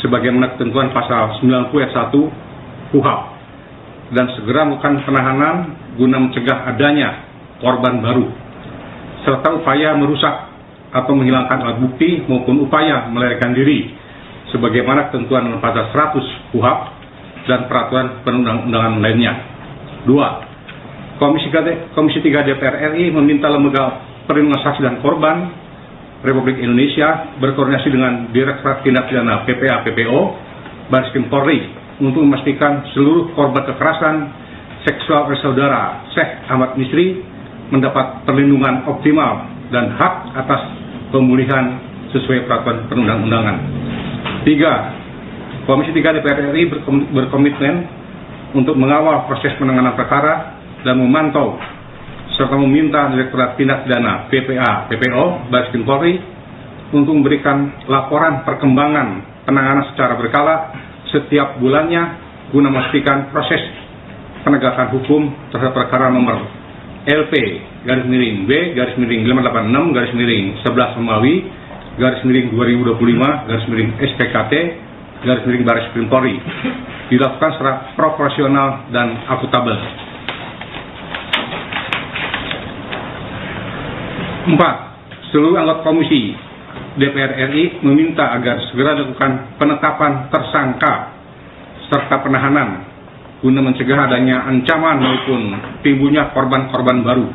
sebagaimana ketentuan pasal 90 ayat 1 KUHP dan segera melakukan penahanan guna mencegah adanya korban baru serta upaya merusak atau menghilangkan alat bukti maupun upaya melarikan diri sebagaimana ketentuan pasal 100 KUHP dan peraturan perundang-undangan lainnya. 2. Komisi 3 DPR RI meminta Lembaga Perlindungan Saksi dan Korban Republik Indonesia berkoordinasi dengan Direktorat Tindak Pidana PPA PPO Baris Krim Polri untuk memastikan seluruh korban kekerasan seksual oleh saudara Syekh Ahmad Misri mendapat perlindungan optimal dan hak atas pemulihan sesuai peraturan perundang-undangan. 3. Komisi 3 DPR RI berkomitmen untuk mengawal proses penanganan perkara dan memantau serta meminta Direktorat Tindak Pidana PPA PPO Baris Krim Polri untuk memberikan laporan perkembangan penanganan secara berkala setiap bulannya guna memastikan proses penegakan hukum terhadap perkara nomor LP-B-586-11 Romawi /2025-SPKT Baris Krim Polri dilakukan secara proporsional dan akuntabel. 4. Seluruh anggota Komisi DPR RI meminta agar segera dilakukan penetapan tersangka serta penahanan guna mencegah adanya ancaman maupun timbulnya korban-korban baru.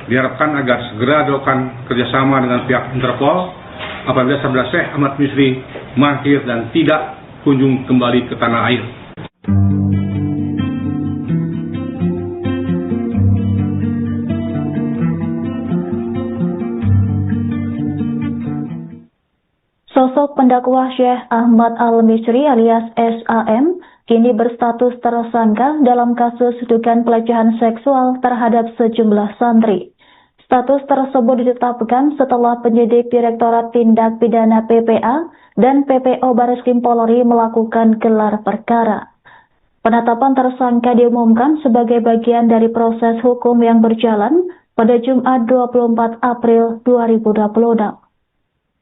Diharapkan agar segera dilakukan kerjasama dengan pihak Interpol apabila saudara Syekh Ahmad Misri mahir dan tidak kunjung kembali ke tanah air. Sosok pendakwah Syekh Ahmad Al-Misri alias SAM kini berstatus tersangka dalam kasus dugaan pelecehan seksual terhadap sejumlah santri. Status tersebut ditetapkan setelah penyidik Direktorat Tindak Pidana PPA dan PPO Baris Krim Polri melakukan gelar perkara. Penetapan tersangka diumumkan sebagai bagian dari proses hukum yang berjalan pada Jumat 24 April 2026.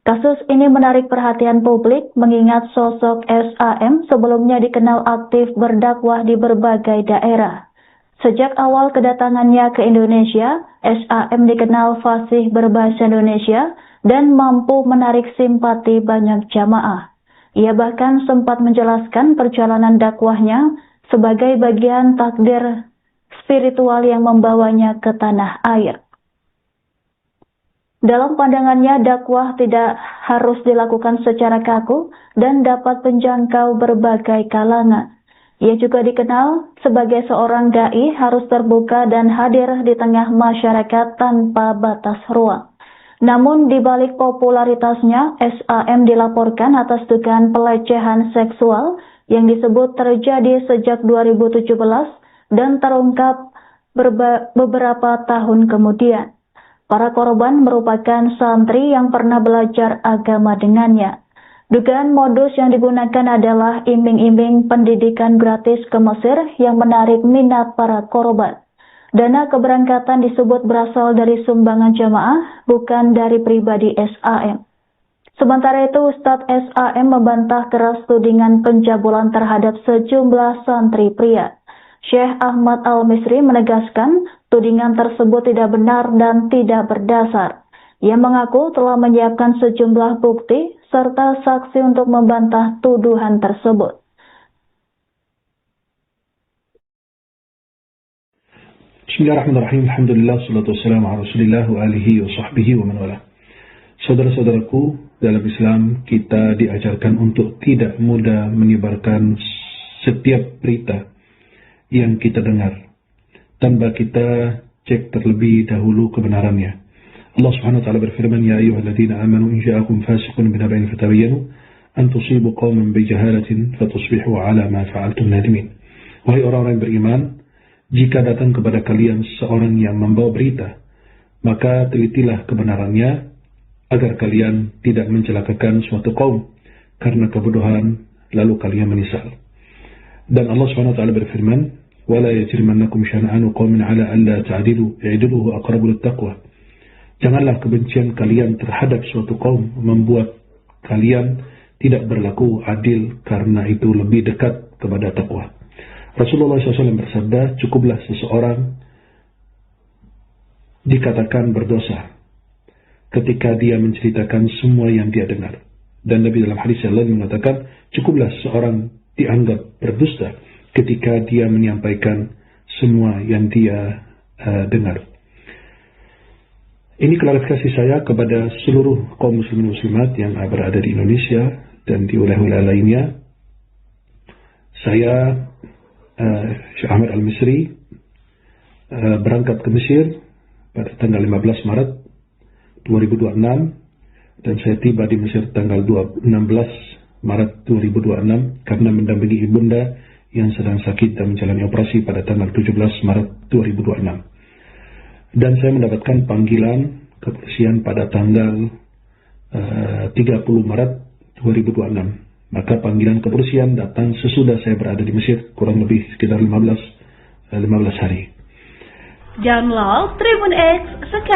Kasus ini menarik perhatian publik mengingat sosok SAM sebelumnya dikenal aktif berdakwah di berbagai daerah. Sejak awal kedatangannya ke Indonesia, SAM dikenal fasih berbahasa Indonesia dan mampu menarik simpati banyak jamaah. Ia bahkan sempat menjelaskan perjalanan dakwahnya sebagai bagian takdir spiritual yang membawanya ke tanah air. Dalam pandangannya, dakwah tidak harus dilakukan secara kaku dan dapat menjangkau berbagai kalangan. Ia juga dikenal sebagai seorang dai harus terbuka dan hadir di tengah masyarakat tanpa batas ruang. Namun di balik popularitasnya, SAM dilaporkan atas dugaan pelecehan seksual yang disebut terjadi sejak 2017 dan terungkap beberapa tahun kemudian. Para korban merupakan santri yang pernah belajar agama dengannya. Dugaan modus yang digunakan adalah iming-iming pendidikan gratis ke Mesir yang menarik minat para korban. Dana keberangkatan disebut berasal dari sumbangan jamaah, bukan dari pribadi SAM. Sementara itu, Ustadz SAM membantah keras tudingan pencabulan terhadap sejumlah santri pria. Syekh Ahmad Al-Misri menegaskan tudingan tersebut tidak benar dan tidak berdasar. Ia mengaku telah menyiapkan sejumlah bukti serta saksi untuk membantah tuduhan tersebut. Bismillahirrahmanirrahim. Alhamdulillah, salatu wassalamu ala rasulillah wa alihi wa sahbihi wa man wala. Saudara-saudaraku, dalam Islam kita diajarkan untuk tidak mudah menyebarkan setiap berita yang kita dengar tanpa kita cek terlebih dahulu kebenarannya. Allah Subhanahu wa taala berfirman, ya ayyuhalladzina amanu in ja'akum fasiqun binaba'in fatabayyanu an tusibu qauman bijahalatin fatusbihu 'ala ma fa'altum nadimin. Wahai orang-orang yang beriman, jika datang kepada kalian seorang yang membawa berita, maka telitilah kebenarannya agar kalian tidak mencelakakan suatu kaum karena kebodohan lalu kalian menyesal. Dan Allah Subhanahu wa taala berfirman, ولا يجرمنكم شنآن قوم على ألا تعدلوا اعدلوا أقرب للتقوى. Janganlah kebencian kalian terhadap suatu kaum membuat kalian tidak berlaku adil karena itu lebih dekat kepada takwa. Rasulullah SAW bersabda, cukuplah seseorang dikatakan berdosa ketika dia menceritakan semua yang dia dengar. Dan Nabi dalam hadis yang lain mengatakan, cukuplah seseorang dianggap berdusta ketika dia menyampaikan semua yang dia dengar. Ini klarifikasi saya kepada seluruh kaum muslimin muslimat yang berada di Indonesia dan di wilayah-wilayah lainnya. Saya, Syekh Ahmad Al-Misri, berangkat ke Mesir pada tanggal 15 Maret 2026 dan saya tiba di Mesir tanggal 16 Maret 2026 karena mendampingi ibunda yang sedang sakit dan menjalani operasi pada tanggal 17 Maret 2026. Dan saya mendapatkan panggilan kepolisian pada tanggal 30 Maret 2026. Maka panggilan kepolisian datang sesudah saya berada di Mesir, kurang lebih sekitar 15 hari. Download Tribun X sekarang.